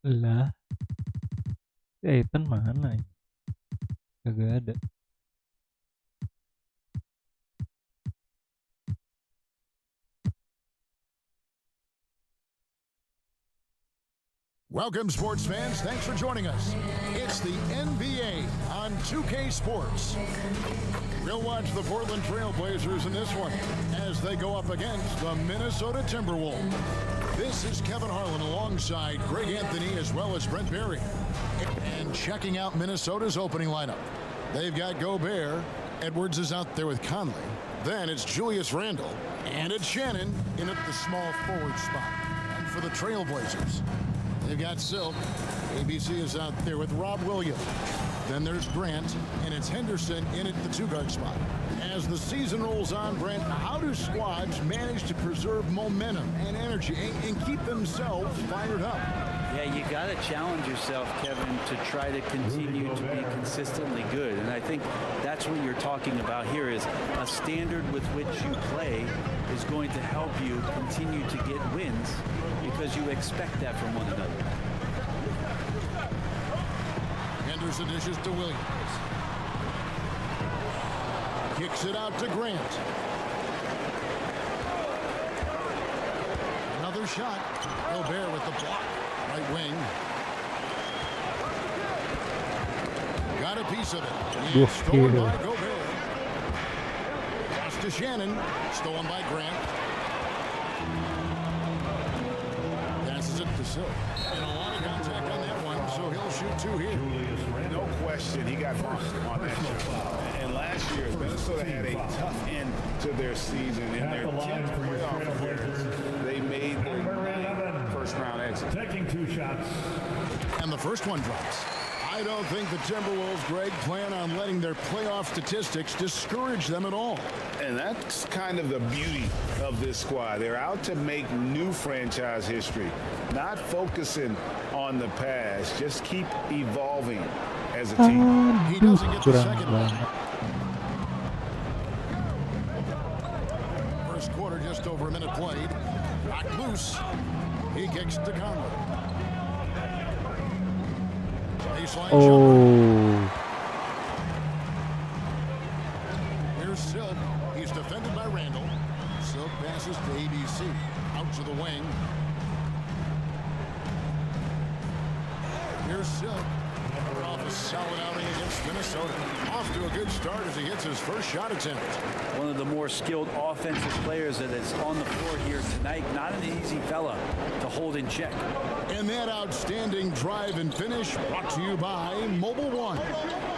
Lah, si Ethan mana ya? Kagak ada. Welcome, sports fans. Thanks for joining us. It's the NBA on 2K Sports. We'll watch the Portland Trailblazers in this one as they go up against the Minnesota Timberwolves. This is Kevin Harlan alongside Greg Anthony as well as Brent Berry. And checking out Minnesota's opening lineup. They've got Gobert. Edwards is out there with Conley. Then it's Julius Randle. And it's Shannon in at the small forward spot. And for the Trailblazers, they've got Silk. ABC is out there with Rob Williams. Then there's Grant, and it's Henderson in at the two-guard spot. As the season rolls on, Brent, how do squads manage to preserve momentum and energy and keep themselves fired up? Yeah, you got to challenge yourself, Kevin, to try to continue to be consistently good. And I think that's what you're talking about here is a standard with which you play is going to help you continue to get wins because you expect that from one another. Henderson dishes to Williams. Kicks it out to Grant. Another shot. Gobert with the block. Right wing. Got a piece of it. It's stolen by Gobert. Pass to Shannon. Stolen by Grant. Passes it to Silk. And a lot of contact on that one, so he'll shoot two here. No question, he got burnt on that shot. And last year, Minnesota had a tough end to their season. In their 10th playoff appearance, they made their first-round exit. Taking two shots. And the first one drops. I don't think the Timberwolves, Greg, plan on letting their playoff statistics discourage them at all. And that's kind of the beauty of this squad. They're out to make new franchise history, not focusing on the past. Just keep evolving as a team. He doesn't get the second one. First quarter, just over a minute played. Knocked loose. He kicks to Conley. Baseline jumper. Here's Silk. He's defended by Randle. Silk passes to ABC. Out to the wing. Here's Silk. We're off a solid outing against Minnesota. Off to a good start as he hits his first shot attempt. One of the more skilled offensive players that is on the floor here tonight. Not an easy fella to hold in check. And that outstanding drive and finish brought to you by Mobile One.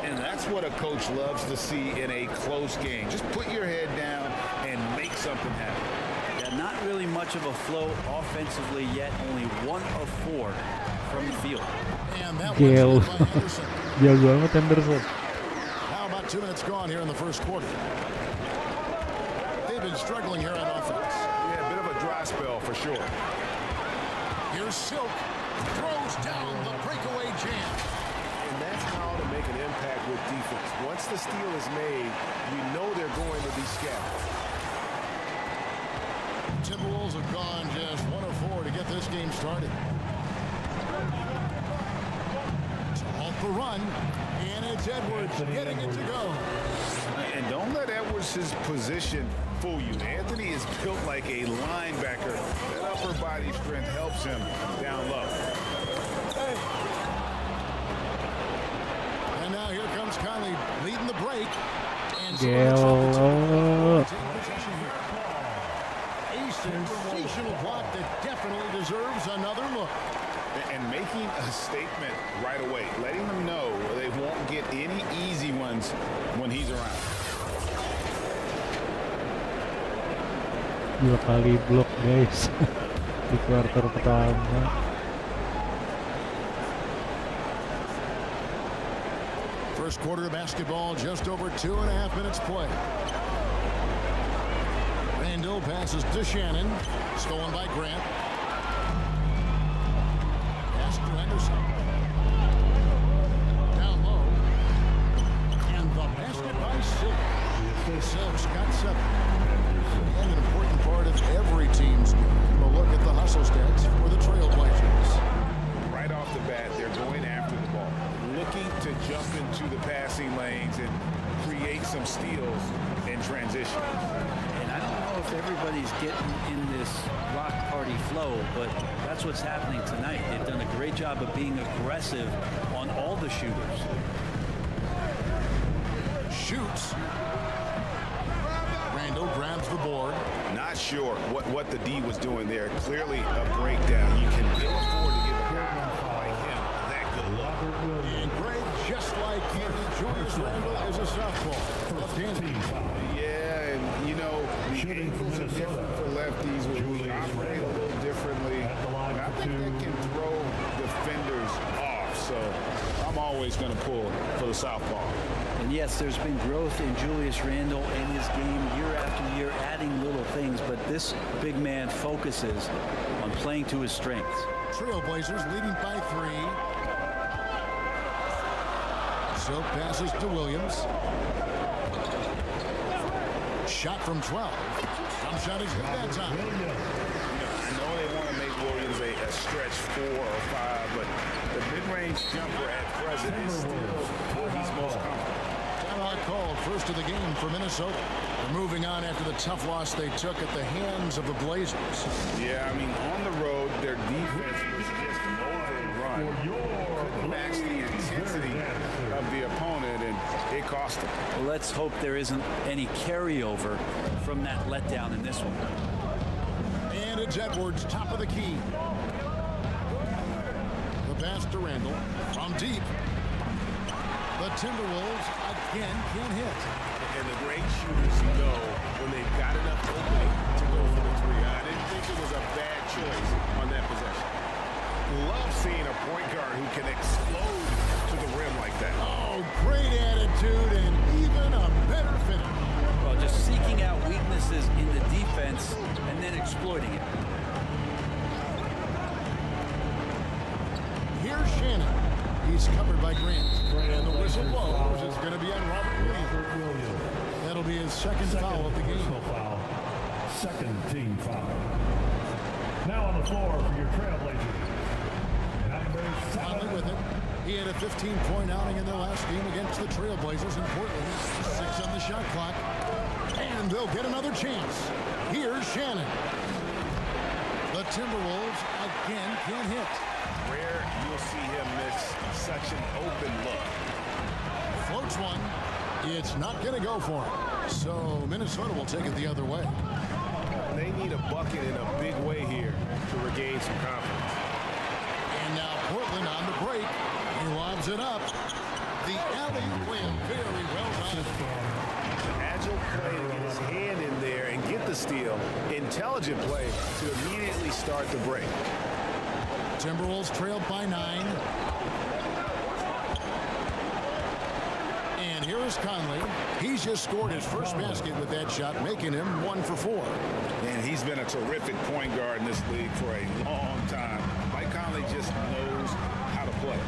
And that's what a coach loves to see in a close game. Just put your head down and make something happen. Yeah, not really much of a flow offensively yet. Only 1 of 4 from the field. And that Gale. one's by Henderson. Gale banget Henderson. How about 2 minutes gone here in the first quarter? They've been struggling here on offense. Yeah, a bit of a dry spell for sure. Here's Silk. Throws down the breakaway jam. And that's how to make an impact with defense. Once the steal is made, you know they're going to be scattered. Timberwolves have gone just 1 of 4 to get this game started. To halt the run, and it's Edwards getting it to go. And don't let Edwards' position fool you. Anthony is built like a linebacker. That upper body strength helps him down low. And now here comes Conley leading the break. And Gale. a sensational block that definitely deserves another look. And making a statement right away, letting them know they won't get any easy ones when he's around. 2 kali blok guys di kuarter pertama. First quarter of basketball, just over 2.5 minutes play. Randle passes to Shannon, stolen by Grant. Pass to Henderson. Down low. And the basket by Silk. Silk's got 7. And an important part of every team's game. A look at the hustle stats for the Trailblazers. Right off the going after the ball, looking to jump into the passing lanes and create some steals in transition. And I don't know if everybody's getting in this block party flow, but that's what's happening tonight. They've done a great job of being aggressive on all the shooters. Shoots. Randall grabs the board. Not sure what the D was doing there. Clearly a breakdown. You can ill afford to give a guy like him that good luck. And Greg, just like you, Julius Randall is a southpaw. Left-handed. Yeah, and you know, the angles are different for lefties. We operate a little differently. And I think that can throw defenders off. So I'm always going to pull for the southpaw. And yes, there's been growth in Julius Randle in his game year after year, adding little things, but this big man focuses on playing to his strengths. Trailblazers leading by 3. So passes to Williams. Shot from 12. Some shot is good that time. I know they want to make Williams a stretch 4 or 5, but the mid-range jumper at present is still where he's most comfortable. Timeout called, first of the game for Minnesota. They're moving on after the tough loss they took at the hands of the Blazers. Yeah, I mean, on the road, their defense was just overrun. Couldn't match the intensity of the opponent, and it cost them. Well, let's hope there isn't any carryover from that letdown in this one. And it's Edwards, top of the key. The pass to Randall from deep. The Timberwolves again can't hit. And the great shooters know when they've got enough opening to go for the 3. I didn't think it was a bad choice on that possession. Love seeing a point guard who can explode to the rim like that. Oh, great attitude and even a better finish. Well, just seeking out weaknesses in the defense and then exploiting it. Here's Shannon. He's covered by Grant. And the whistle blows. It's going to be on Robert Williams. That'll be his second foul of the game. Second team foul. Now on the floor for your Trailblazers. Conley with it. He had a 15-point outing in their last game against the Trailblazers in Portland. 6 on the shot clock. And they'll get another chance. Here's Shannon. The Timberwolves again can't hit. Rare you'll see him miss such an open look. Floats one. It's not going to go for him. So Minnesota will take it the other way. They need a bucket in a big way here to regain some confidence. And now Portland on the break. He lobs it up. The alley win very well done. Agile play to get his hand in there and get the steal. Intelligent play to immediately start the break. Timberwolves trailed by 9. And here is Conley. He's just scored his first basket with that shot, making him 1 for 4. And he's been a terrific point guard in this league for a long time. Mike Conley just knows how to play.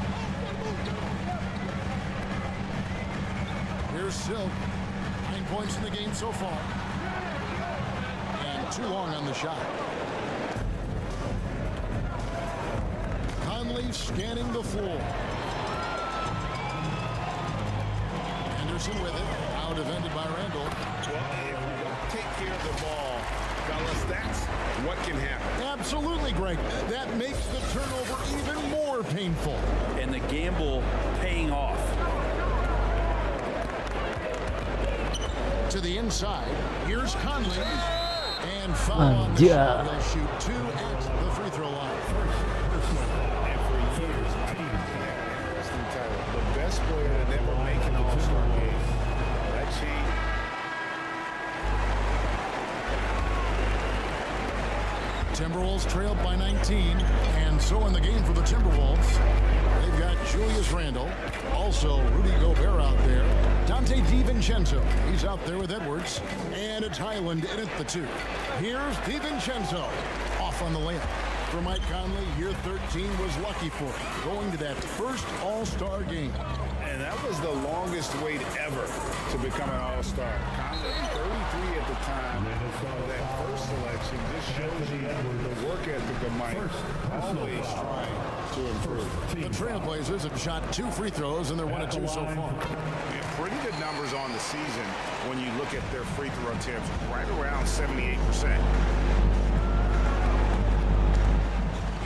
Here's Silk. 9 points in the game so far. And too long on the shot. Conley scanning the floor. Anderson with it. Now defended by Randall. Well, if we don't take care of the ball, fellas, that's what can happen. Absolutely, Greg. That makes the turnover even more painful. And the gamble paying off. To the inside. Here's Conley. And foul on the shot. He'll shoot 2 at the free throw line. And for years, the best player to never make an all-star game. That changed. Timberwolves trailed by 19. And so in the game for the Timberwolves, they've got Julius Randle. Also, Rudy Gobert out there. Dante DiVincenzo. He's out there with Edwards. And it's Highland in at the 2. Here's DiVincenzo. Off on the layup. For Mike Conley, year 13 was lucky for him, going to that first All-Star game. And that was the longest wait ever to become an All-Star. Conley, 33 at the time of that first selection, just shows you the work ethic of Mike. Always trying to improve. The Trailblazers have shot 2 free throws, and they're 1 of 2 so far. Yeah, pretty good numbers on the season when you look at their free throw attempts, right around 78%.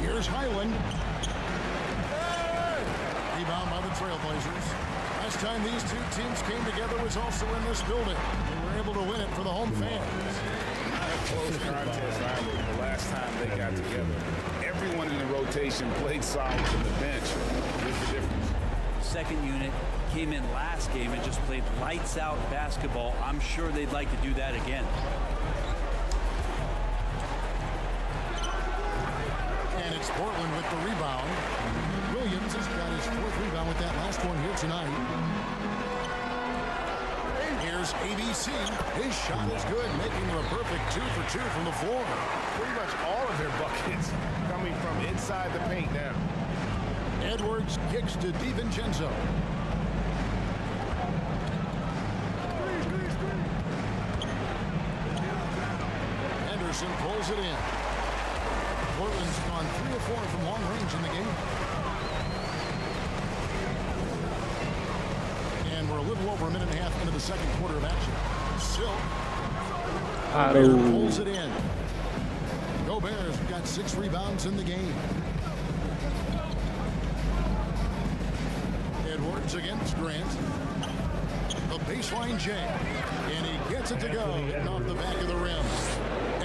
Here's Highland. Rebound by the Trailblazers. Last time these two teams came together was also in this building. They were able to win it for the home fans. Not a close contest either the last time they got together. Everyone in the rotation played solid from the bench. There's the difference. Second unit came in last game and just played lights out basketball. I'm sure they'd like to do that again. And it's Portland with the rebound. Williams has got his 4th rebound with that last one here tonight. Here's ABC. His shot is good, making it a perfect 2 for 2 from the floor. Pretty much all of their buckets coming from inside the paint now. Edwards kicks to DiVincenzo. Henderson pulls it in. Portland's gone 3 of 4 from long range in the game. And we're a little over a minute and a half into the second quarter of action. Silk pulls it in. Gobert's got 6 rebounds in the game. Edwards against Grant. The baseline jam. And he gets it to go, hitting off the back of the rim.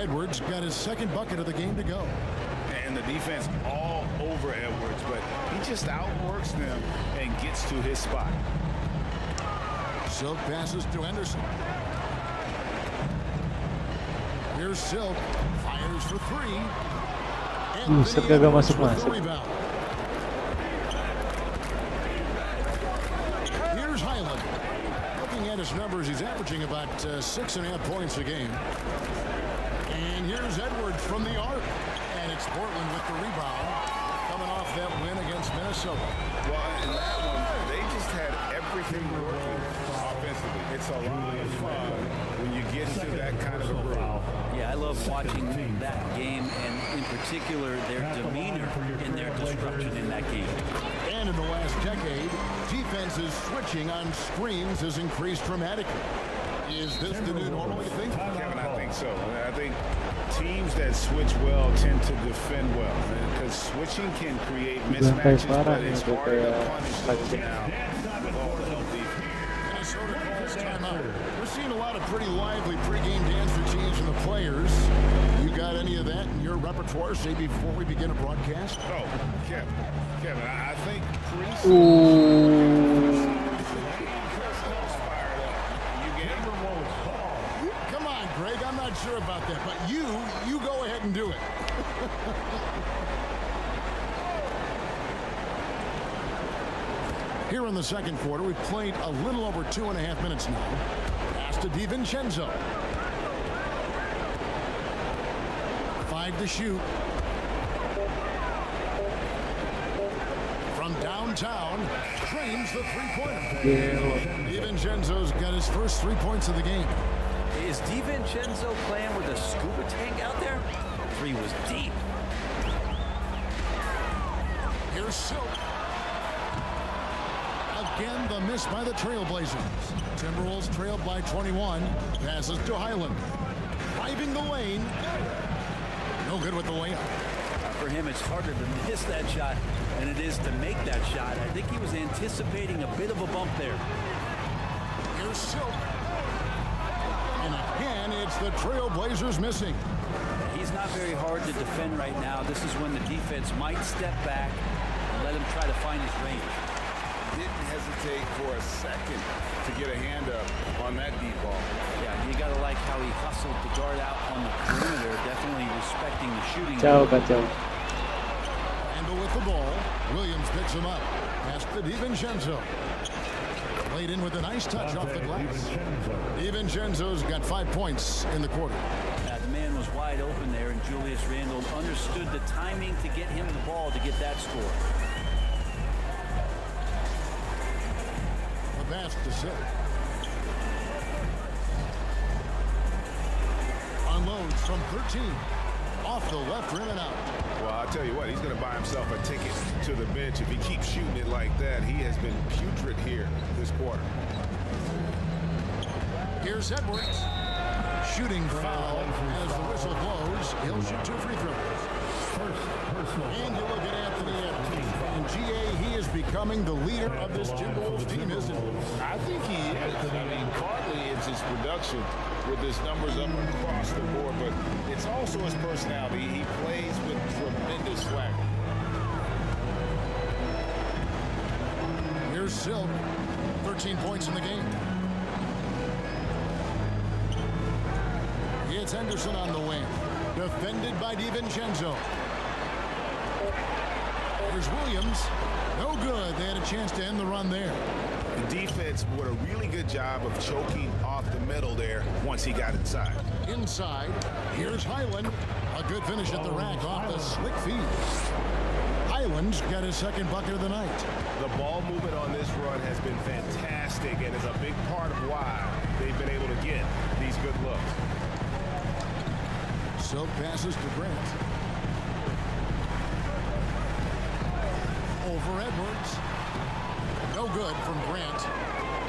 Edwards got his 2nd bucket of the game to go. And the defense all over Edwards, but he just outworks them and gets to his spot. Silk passes to Henderson. Here's Silk. Fires for 3. And Silk kagak masuk-masuk. rebound. Here's Highland. Looking at his numbers, he's averaging about 6.5 points a game. And here's Edwards from the arc. And it's Portland with the rebound, coming off that win against Minnesota. Well, in that one, they just had everything working offensively. It's a lot of fun when you get into that kind of a groove. Yeah, I love watching that game, and in particular, their demeanor and their destruction in that game. And in the last decade, defenses switching on screens has increased dramatically. Is this the new normal, you think? Kevin, I think so. I think teams that switch well tend to defend well, because switching can create mismatches, but it's harder to punish those now with all the help defense. Minnesota calls timeout. We're seeing a lot of pretty lively pregame dance routines from the players. You got any of that in your repertoire, say, before we begin a broadcast? Oh, Kevin, I think pre-season. Come on, Greg. I'm not sure about that, but you go ahead and do it. Here in the second quarter, we've played a little over 2.5 minutes now. Pass to DiVincenzo. 5 to shoot. From downtown, frames the three-pointer. DiVincenzo's got his first 3 points of the game. Is DiVincenzo playing with a scuba tank out there? 3 was deep. Here's Silk. Again, the miss by the Trailblazers. Timberwolves trailed by 21. Passes to Highland. Driving the lane. No good with the layup. For him, it's harder to miss that shot than it is to make that shot. I think he was anticipating a bit of a bump there. Here's Silk. And again, it's the Trailblazers missing. He's not very hard to defend right now. This is when the defense might step back and let him try to find his range. Didn't hesitate for a second to get a hand up on that deep ball. Yeah, you got to like how he hustled the guard out on the perimeter, definitely respecting the shooting. Kacau. Handle with the ball. Williams picks him up. Pass to DiVincenzo. Played in with a nice touch off the glass. DiVincenzo's got 5 points in the quarter. The man was wide open there, and Julius Randle understood the timing to get him the ball to get that score. The pass to Silk. Unloads from 13. off the left rim and out. Well, I'll tell you what, he's going to buy himself a ticket to the bench. If he keeps shooting it like that, he has been putrid here this quarter. Here's Edwards. Shooting foul as the whistle blows. He'll shoot 2 free throws. And you look at Anthony Edwards. And GA, he is becoming the leader of this Timberwolves team, isn't he? I think he is. I mean, partly it's his production with his numbers up across the board, but it's also his personality. He plays with tremendous swagger. Here's Silk. 13 points in the game. It's Henderson on the wing. Defended by DiVincenzo. Here's Williams. No good. They had a chance to end the run there. The defense did a really good job of choking off the middle there once he got inside. Inside, here's Highland. A good finish at the rack off the slick feed. Highland's got his second bucket of the night. The ball movement on this run has been fantastic and is a big part of why they've been able to get these good looks. Silk passes to Grant. Over Edwards. No good from Grant.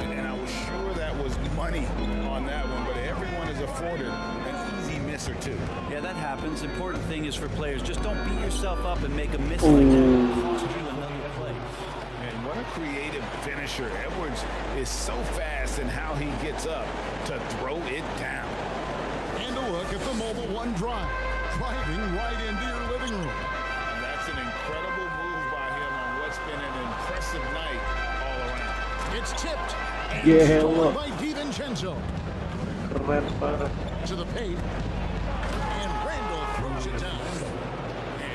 And I was sure that was money on that one, but everyone is afforded an easy miss or two. Yeah, that happens. Important thing is for players, just don't beat yourself up and make a miss like that. It'll cost you another play. And what a creative finisher. Edwards is so fast in how he gets up to throw it down. And a look at the Mobile One drive. Driving right into your living room. And that's an incredible move by him on what's been an impressive night all around. It's tipped. And Yeah, stolen look. by DiVincenzo. Keren banget. To the paint. And Randall throws it down.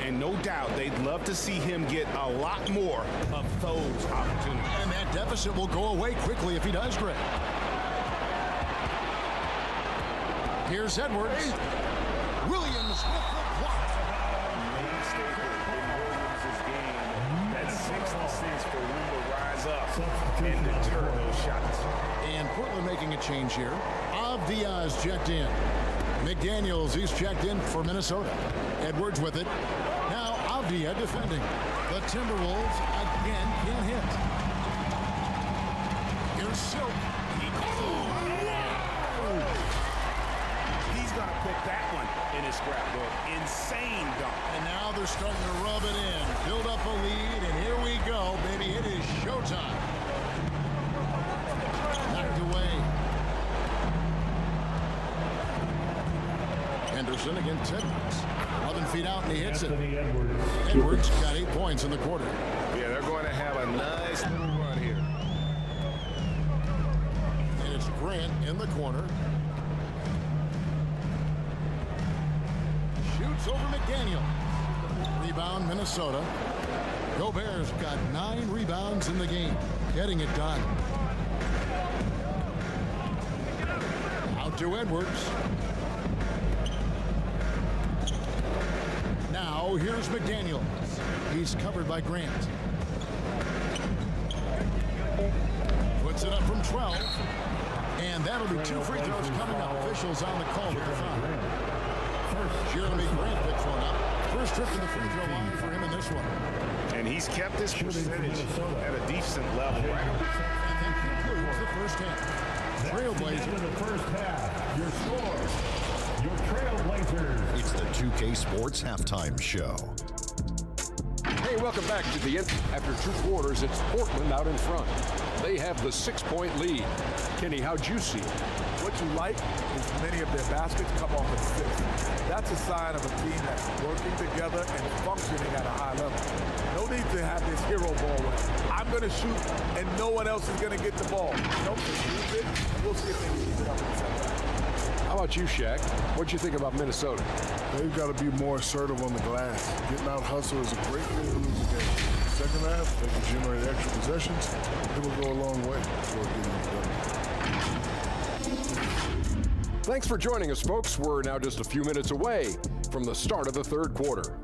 And no doubt they'd love to see him get a lot more of those opportunities. And that deficit will go away quickly if he does, Greg. Here's Edwards. Williams with the block. Main staple in Williams' game. That 66 for room to rise up and deter those shots. And Portland making a change here. Avdia's checked in. McDaniels, he's checked in for Minnesota. Edwards with it. Now Avdia defending. The Timberwolves again can't hit. Here's Silk. He's going to put that one in his scrapbook. Insane dunk. And now they're starting to rub it in. Build up a lead, and here we go, baby. It is showtime. Knocked away. Henderson against Edwards. 11 feet out, and he hits it. Edwards got 8 points in the quarter. Yeah, they're going to have a nice little run here. And it's Grant in the corner. Shoots over McDaniel. Rebound, Minnesota. Gobert's got 9 rebounds in the game. Getting it done. Out to Edwards. Now here's McDaniel. He's covered by Grant. Puts it up from 12. And that'll be 2 free throws coming up. Officials on the call with the foul. Jeremy Grant picks one up. First trip to the free throw line for him in this one. And he's kept this percentage at a decent level. And that concludes the first half. Trailblazers. Into the first half. Your score. Your Trailblazers. It's the 2K Sports Halftime Show. Hey, welcome back to the end. After 2 quarters, it's Portland out in front. They have the 6-point lead. Kenny, how'd you see it? What you like is many of their baskets come off assists. That's a sign of a team that's working together and functioning at a high level. No need to have this hero ball where I'm going to shoot and no one else is going to get the ball. Nope, just use it, and we'll see if they can keep it up in the second half. How about you, Shaq? What'd you think about Minnesota? They've got to be more assertive on the glass. Getting out hustle is a great way to lose a game. Second half, they can generate extra possessions. It will go a long way toward getting it done. Thanks for joining us, folks. We're now just a few minutes away from the start of the third quarter.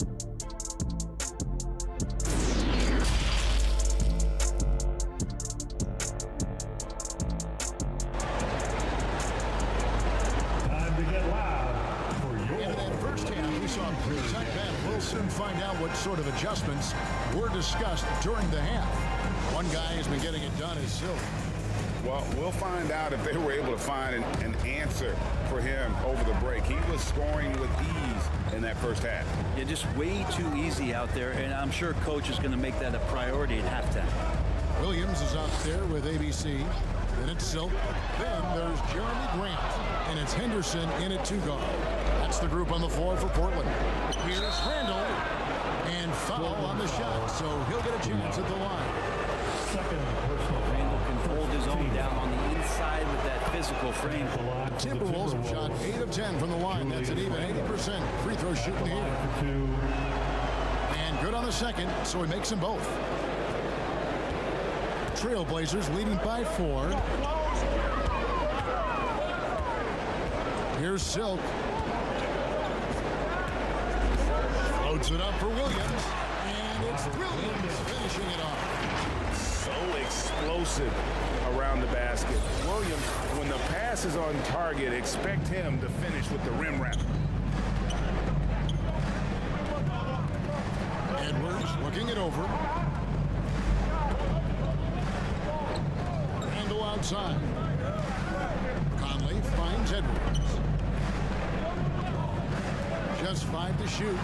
Time to get loud for your In that first half, we saw a pretty tight battle. We'll soon find out what sort of adjustments were discussed during the half. One guy has been getting it done is Silk. Well, we'll find out if they were able to find an answer for him over the break. He was scoring with ease in that first half. Yeah, just way too easy out there, and I'm sure coach is going to make that a priority at halftime. Williams is out there with ABC. Then it's Silk. Then there's Jeremy Grant. And it's Henderson in at 2 guard. That's the group on the floor for Portland. Here's Randall. And foul on the shot, so he'll get a chance at the line. Randall can hold his own down on the inside with that physical frame. Timberwolves have shot 8 of 10 from the line. That's an even 80% free throw shooting here. And good on the second, so he makes them both. Trailblazers leading by 4. Here's Silk. Floats it up for Williams. And it's Williams finishing it off. So explosive around the basket. Williams, when the pass is on target, expect him to finish with the rim wrap. Edwards looking it over. Randall outside. Conley finds Edwards. Just 5 to shoot.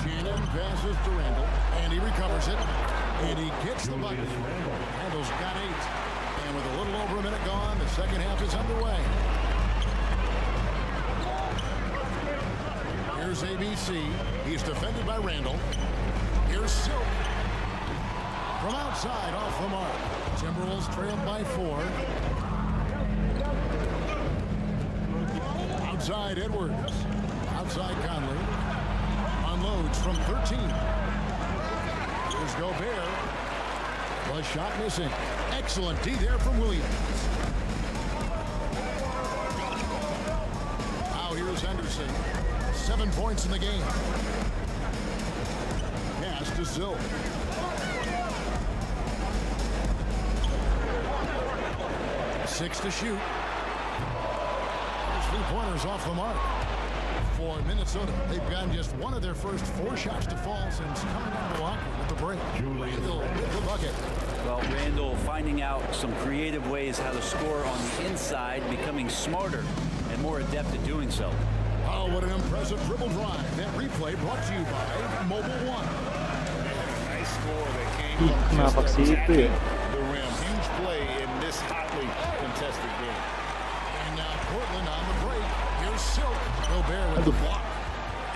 Shannon passes to Randall, and he recovers it, and he gets the bucket. Randall's got 8, and with a little over a minute gone, the second half is underway. Here's ABC. He's defended by Randall. Here's Silk. From outside, off the mark. Timberwolves trailed by 4. Outside, Edwards. Outside, Conley. Unloads from 13. Here's Gobert. The shot missing. Excellent D there from Williams. Now here's Henderson. 7 points in the game. Pass to Silk. Six to shoot. There's 3-pointers off the mark. For Minnesota, they've gotten just one of their first 4 shots to fall since coming out of Milwaukee with the break. Randall with the bucket. Well, Randall finding out some creative ways how to score on the inside, becoming smarter and more adept at doing so. Oh, what an impressive dribble drive. That replay brought to you by Mobile One. Nice score that came from Kenapa just ke situ attacking ya? the rim. Huge play in this hotly contested game. And now Portland on the break. Here's Silk. Gobert with the block.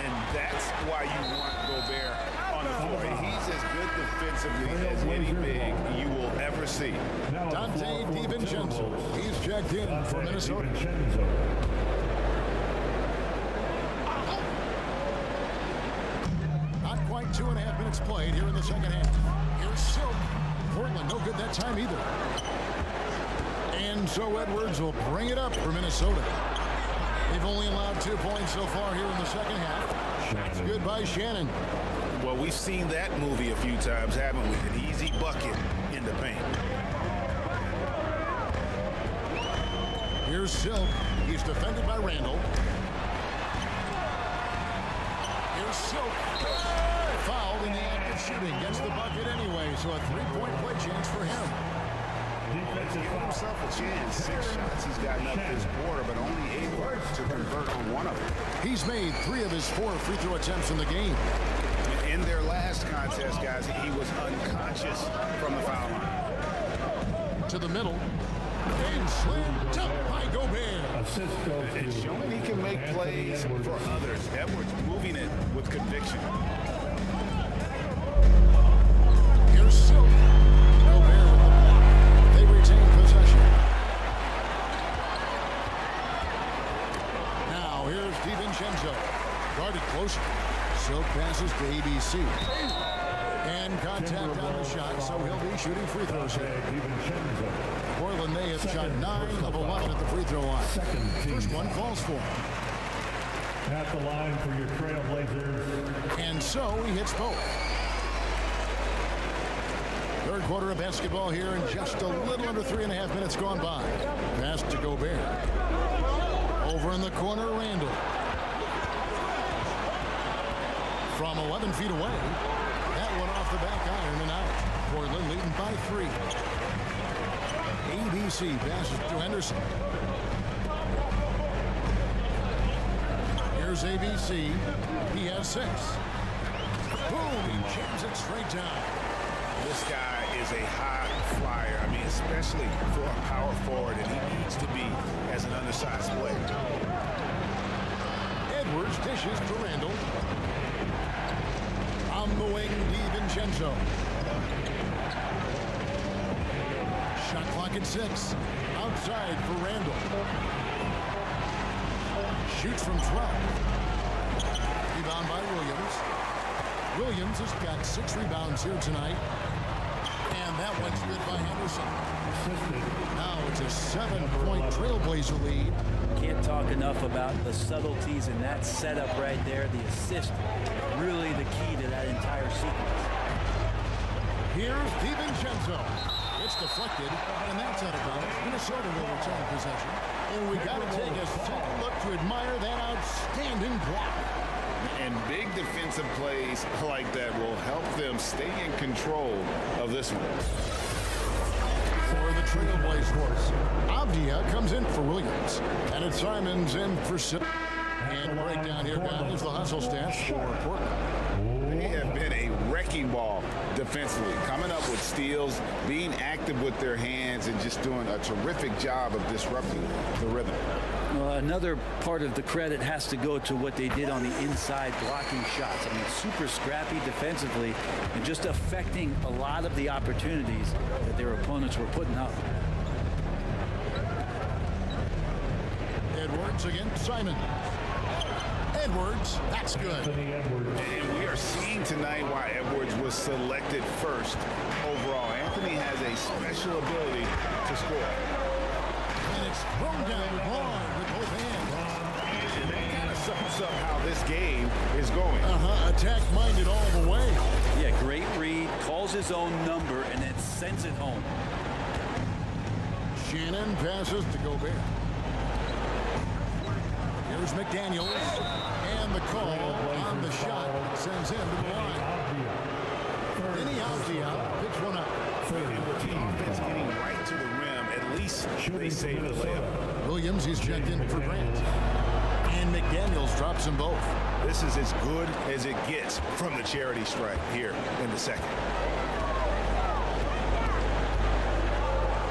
And that's why you want Gobert on the floor. He's as good defensively as any big you will ever see. Dante DiVincenzo. He's checked in for Minnesota. Not quite 2.5 minutes played here in the second half. Here's Silk. Portland no good that time either. And so Edwards will bring it up for Minnesota. They've only allowed 2 points so far here in the second half. That's good by Shannon. Well, we've seen that movie a few times, haven't we? An easy bucket in the paint. Here's Silk. He's defended by Randall. Here's Silk. Fouled in the act of shooting. Gets the bucket anyway, so a 3-point play chance for him. He's given himself a chance. 6 shots he's gotten up this quarter, but only able to convert on 1 of them. He's made 3 of his 4 free throw attempts in the game. In their last contest, guys, he was unconscious from the foul line. To the middle. And slammed up by Gobert. It's showing he can make plays for others. Edwards moving it with conviction. Here's Silk. Gobert with the block. They retain possession. Now here's DiVincenzo. Guarded closer. Silk passes to ABC. And contact on the shot, so he'll be shooting free throws here. Portland, they have shot 9 of 11 at the free throw line. First one falls for him. At the line for your Trailblazers. And so he hits both. Third quarter of basketball here, and just a little under 3.5 minutes gone by. Pass to Gobert. Over in the corner, Randall. from 11 feet away. That one off the back iron and out. Portland leading by 3. ABC passes to Henderson. Here's ABC. He has 6. Boom! He jams it straight down. This guy is a high flyer. I mean, especially for a power forward, and he needs to be as an undersized player. Edwards dishes to Randall. On the wing, DiVincenzo. Shot clock at 6. Outside for Randall. Shoots from 12. Rebound by Williams. Williams has got 6 rebounds here tonight. And that one's good by Henderson. Now it's a 7-point Trailblazer lead. Can't talk enough about the subtleties in that setup right there. The assist, really the key to that entire sequence. Here's DiVincenzo. It's deflected, and that's out of bounds. Minnesota will return possession. And we got to take a second look to admire that outstanding block. And big defensive plays like that will help them stay in control of this one. For the Trailblazers, Avdia comes in for Williams. And it's Simons in for Sid. And breakdown here, guys, the hustle stats for Portland. They have been a wrecking ball defensively, coming up with steals, being active with their hands, and just doing a terrific job of disrupting the rhythm. Well, another part of the credit has to go to what they did on the inside blocking shots. I mean, super scrappy defensively and just affecting a lot of the opportunities that their opponents were putting up. Edwards against Simon. Edwards, that's good. And we are seeing tonight why Edwards was selected first overall. Anthony has a special ability to score. And it's thrown down hard with both hands. And that kind of sums up how this game is going. Attack-minded all the way. Yeah, great read, calls his own number, and then sends it home. Shannon passes to Gobert. Here's McDaniels. And the call on the shot sends him to the line. Denny Avdia picks one up. And with the offense getting right to the rim, at least they save the layup. Williams, he's checked in for Grant. And McDaniels drops them both. This is as good as it gets from the charity stripe here in the second.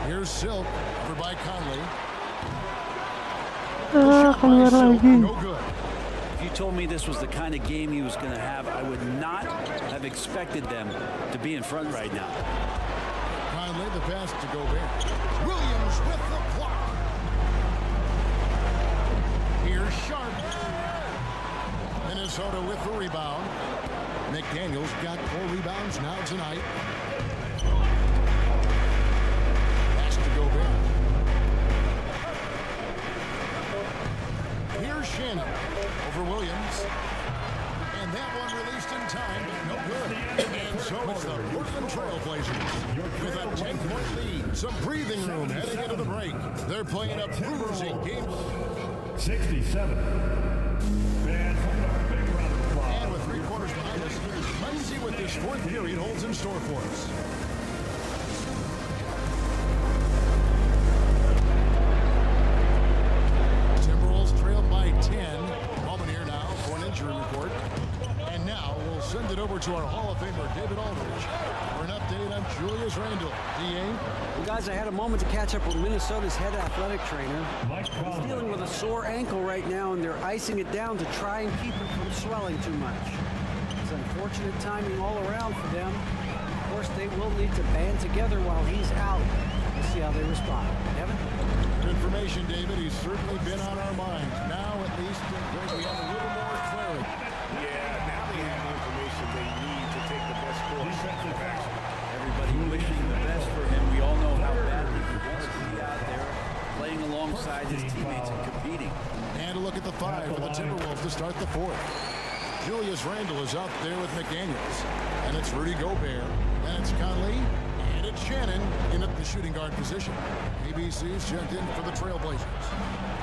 Here's Silk over by Conley. No good. If you told me this was the kind of game he was going to have, I would not have expected them to be in front right now. Conley, the pass to Gobert. Williams with the block. Here's Sharp. Minnesota with the rebound. McDaniels got 4 rebounds now tonight. Pass to Gobert. Here's Shannon over Williams. And that one released in time, but no good. And so it's the Portland Trailblazers with a 10-point lead. Some breathing room heading into the break. They're playing a bruising game. 67. And with 3 quarters behind us, let's see what this 4th period holds in store for us. Timberwolves trailed by 10. Ballman here now for an injury report. And now we'll send it over to our Hall of Famer, David Aldridge, for an update on Julius Randle. DA? Well, guys, I had a moment to catch up with Minnesota's head athletic trainer. He's dealing with a sore ankle right now, and they're icing it down to try and keep it from swelling too much. It's unfortunate timing all around for them. Of course, they will need to band together while he's out. We'll see how they respond. Kevin? Good information, David. He's certainly been on our minds. Now, at least, we have a little more clarity. Yeah, now they have the information they need to take the best course of action. Everybody wishing the best for him. We all know how badly he wants to be out there playing alongside his teammates and competing. And a look at the 5 for the Timberwolves to start the 4th. Julius Randle is out there with McDaniels. And it's Rudy Gobert. And it's Conley. And it's Shannon in at the shooting guard position. ABC's checked in for the Trailblazers.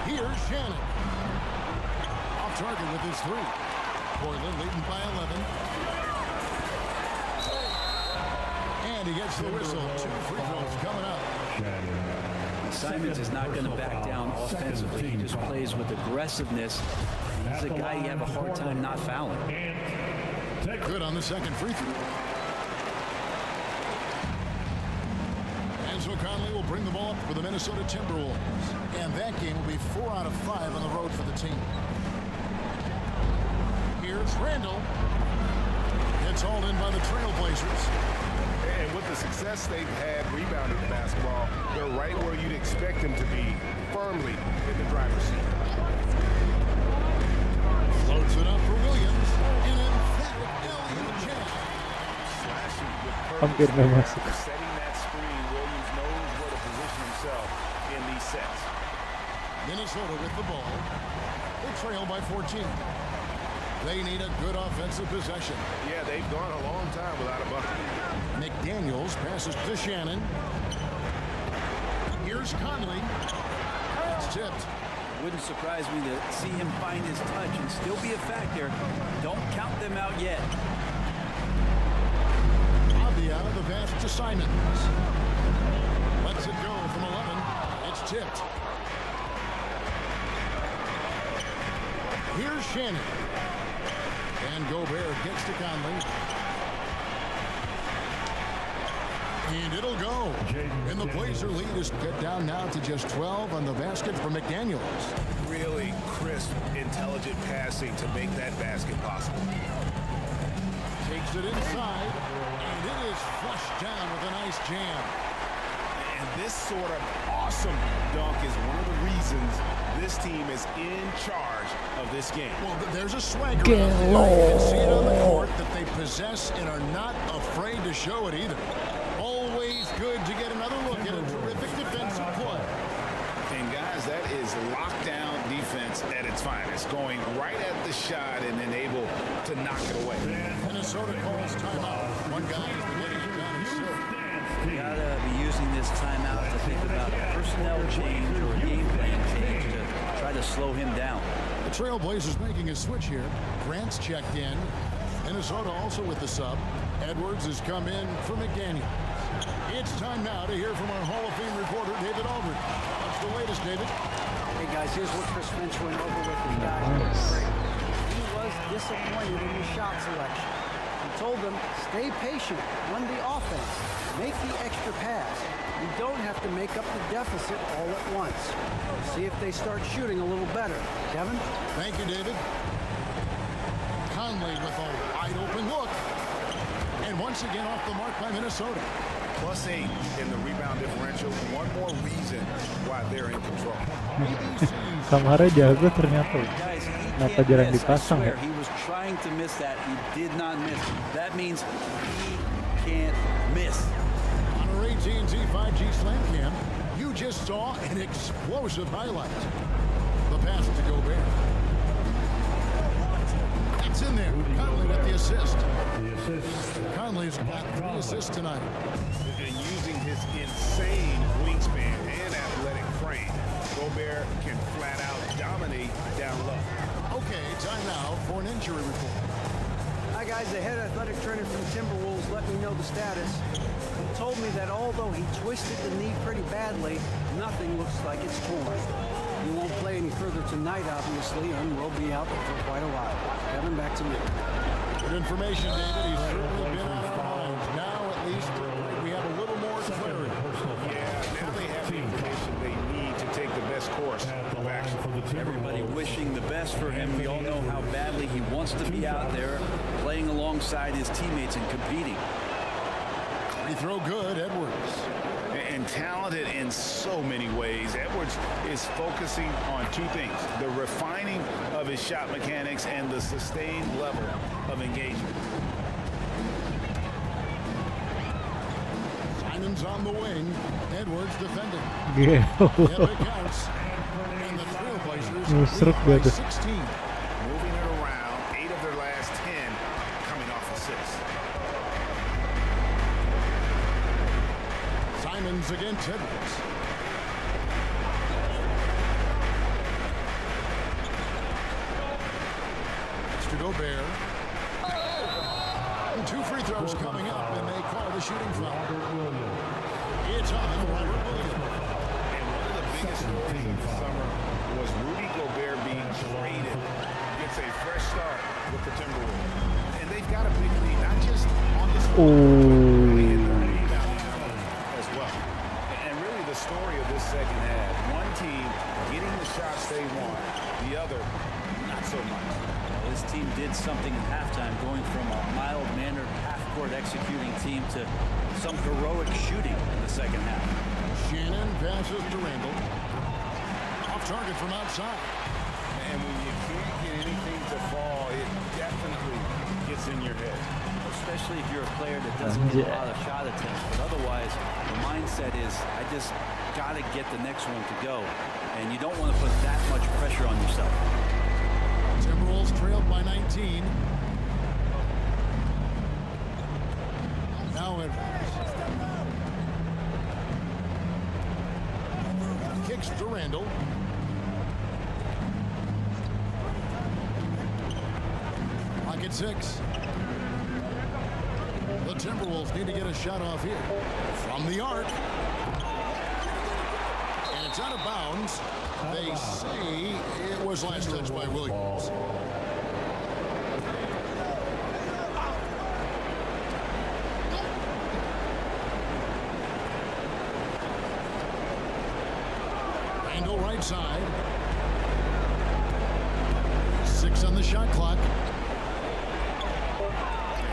Here's Shannon. Off target with his 3. Portland leading by 11. And he gets the whistle. 2 free throws coming up. Simons is not going to back down offensively. He just plays with aggressiveness. He's a guy you have a hard time not fouling. Good on the second free throw. And so Conley will bring the ball up for the Minnesota Timberwolves. And that game will be 4 out of 5 on the road for the team. Here's Randall. It's hauled in by the Trailblazers. And with the success they've had rebounding the basketball, they're right where you'd expect them to be, firmly in the driver's seat. Floats it up for Williams. An emphatic alley-oop jam. Slashing with Hampir nggak masuk. setting that screen. Williams knows where to position himself in these sets. Minnesota with the ball. They trail by 14. They need a good offensive possession. Yeah, they've gone a long time without a bucket. McDaniels passes to Shannon. Here's Conley. It's tipped. Wouldn't surprise me to see him find his touch and still be a factor. Don't count them out yet. Avia, the pass to Simons. Lets it go from 11. It's tipped. Here's Shannon. And Gobert gets to Conley. And it'll go. And the Blazer lead is cut down now to just 12 on the basket for McDaniels. Really crisp, intelligent passing to make that basket possible. Takes it inside. And it is flushed down with a nice jam. And this sort of awesome dunk is one of the reasons this team is in charge of this game. Well, there's a swagger. You can see it on the court that they possess and are not afraid to show it either. Always good to get another look at a terrific defensive play. And guys, that is lockdown defense at its finest, going right at the shot and then able to knock it away. Minnesota calls timeout. One guy is beginning to down his shirt. You gotta be using this timeout to think about a personnel change or a game plan change to try to slow him down. The Trailblazers making a switch here. Grant's checked in. Minnesota also with the sub. Edwards has come in for McDaniel. It's time now to hear from our Hall of Fame reporter, David Aldridge. What's the latest, David? Hey guys, here's what Chris Finch went over with the guys. He was disappointed in his shot selection. He told them, stay patient, run the offense, make the extra pass. You don't have to make up the deficit all at once. See if they start shooting a little better. Kevin? Thank you, David. Conley with a wide open look. And once again off the mark by Minnesota. +8 in the rebound differential. One more reason why they're in control. Kamara jago ternyata. Guys, he Kenapa can't jarang miss. dipasang ya? I swear, he was trying to miss that. He did not miss. That means he can't miss. On our AT&T 5G Slam Cam, you just saw an explosive highlight. The pass to Gobert. That's in there. Conley with the assist. Conley's got 3 assists tonight. And using his insane wingspan and athletic frame, Gobert can flat out dominate down low. Okay, time now for an injury report. Hi guys, the head athletic trainer from the Timberwolves let me know the status. He told me that although he twisted the knee pretty badly, nothing looks like it's torn. He won't play any further tonight, obviously, and will be out for quite a while. Kevin, back to me. Good information, David. He's certainly been on our minds. Now, at least, we have a little more clarity. Yeah, now they have the information they need to take the best course of action. Everybody wishing the best for him. We all know how badly he wants to be out there playing alongside his teammates and competing. Free throw good, Edwards. And talented in so many ways. Edwards is focusing on 2 things: the refining of his shot mechanics and the sustained level of engagement. Simon's on the wing. Edwards defending. Gila. Yeah, it counts. And the Trailblazers Musruk lead by banget. 16. Moving it around, 8 of their last 10 coming off assists. Simons against Edwards. to Gobert. 2 free throws coming up, and they call the shooting foul. It's on Robert Williams. And one of the biggest stories of the summer was Rudy Gobert being traded. Gets a fresh start with the Timberwolves. And they've got a big lead, not just on this floor, as well. And really the story of this second half, one team getting the shots they want, the other not so much. This team did something in halftime, going from a mild-mannered half-court executing team to some heroic shooting in the second half. Shannon passes to Randall. Off target from outside. And when you can't get anything to fall, it definitely gets in your head. Especially if you're a player that doesn't get a lot of shot attempts. But otherwise, the mindset is, I just got to get the next one to go. And you don't want to put that much pressure on yourself. Timberwolves trailed by 19. Now it kicks to Randall. Lock at 6. The Timberwolves need to get a shot off here. From the arc. And it's out of bounds. They say it was last touched by Williams. Randall right side. 6 on the shot clock.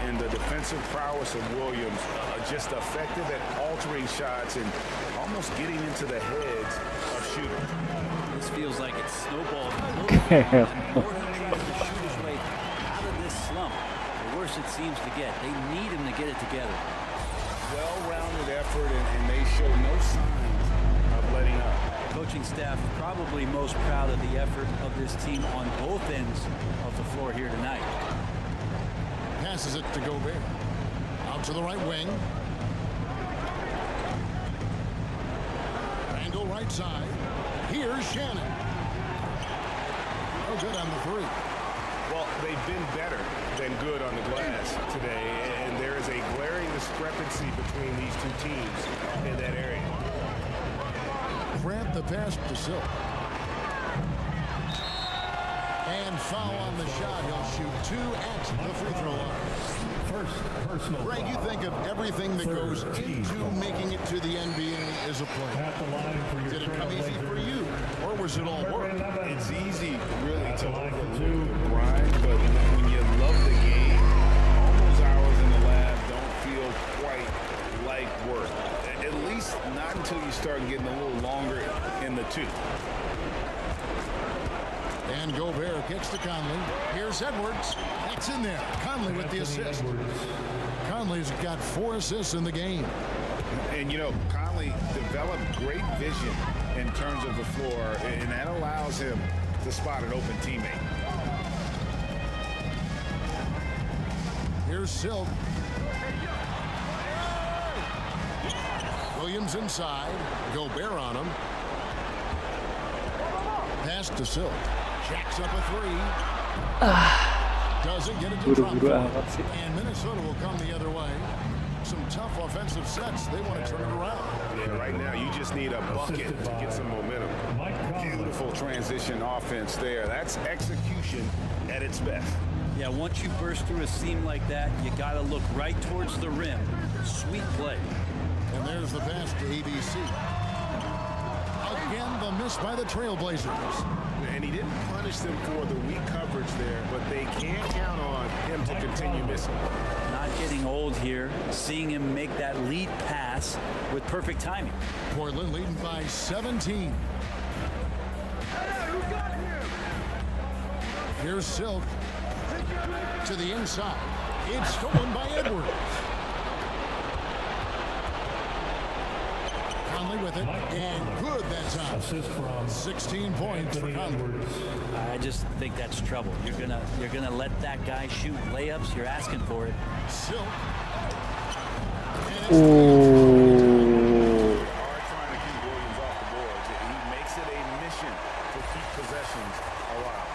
And the defensive prowess of Williams just effective at altering shots and almost getting into the heads of shooters. This feels like it's snowballed. The more he tries to shoot his way out of this slump, the worse it seems to get. They need him to get it together. Well-rounded effort, and they show no signs of letting up. Coaching staff probably most proud of the effort of this team on both ends of the floor here tonight. Passes it to Gobert. Out to the right wing. Randall right side. Here's Shannon. No good on the 3. Well, they've been better than good on the glass today, and there is a glaring discrepancy between these two teams in that area. Grant the pass to Silk. And foul on the shot. He'll shoot 2 at the free throw line. Greg, you think of everything that goes into making it to the NBA as a player. Did it come easy for you, or was it all work? It's easy, really, to overlook the grind, but when you love the game, all those hours in the lab don't feel quite like work. At least not until you start getting a little longer in the tooth. And Gobert kicks to Conley. Here's Edwards. That's in there. Conley with the assist. Conley's got 4 assists in the game. And, you know, Conley developed great vision in terms of the floor, and that allows him to spot an open teammate. Here's Silk. Williams inside. Gobert on him. Pass to Silk. Jacks up a 3. Doesn't get it to drop. And Minnesota will come the other way. Some tough offensive sets. They want to turn it around. Yeah, right now you just need a bucket to get some momentum. Beautiful transition offense there. That's execution at its best. Yeah, once you burst through a seam like that, you got to look right towards the rim. Sweet play. And there's the pass to ABC. Again, the miss by the Trailblazers. And he didn't punish them for the weak coverage there, but they can't count on him to continue missing. Not getting old here, seeing him make that lead pass with perfect timing. Portland leading by 17. Here's Silk to the inside. It's stolen by Edwards. Conley with it, and good that time. 16 points for Conley. I just think that's trouble. You're gonna let that guy shoot layups. You're asking for it. Silk. They are trying to keep Williams off the boards. He makes it a mission to keep possessions alive.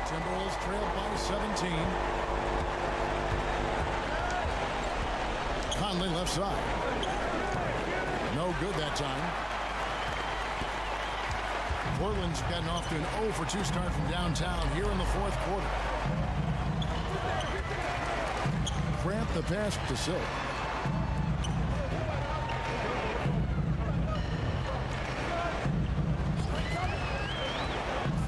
Timberwolves trailed by 17. Conley left side. No good that time. Portland's gotten off to an 0 for 2 start from downtown here in the fourth quarter. Grant the pass to Silk.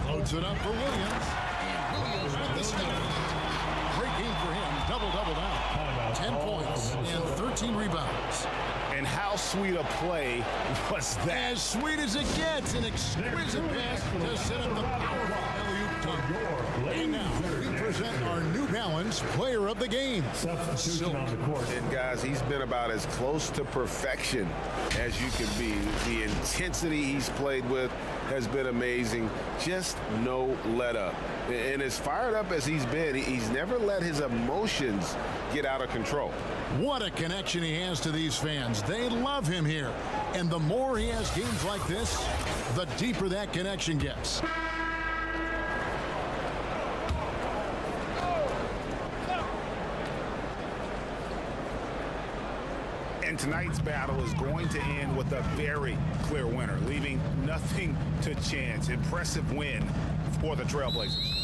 Floats it up for Williams. And Williams with the stop. Great game for him. Double-double now. 10 points and 13 rebounds. And how sweet a play was that? As sweet as it gets. An exquisite pass to set up the powerful alley-oop dunk. And now we present our New Balance Player of the Game. Substitution on the court. And guys, he's been about as close to perfection as you can be. The intensity he's played with has been amazing. Just no let up. And as fired up as he's been, he's never let his emotions get out of control. What a connection he has to these fans. They love him here. And the more he has games like this, the deeper that connection gets. And tonight's battle is going to end with a very clear winner, leaving nothing to chance. Impressive win for the Trailblazers.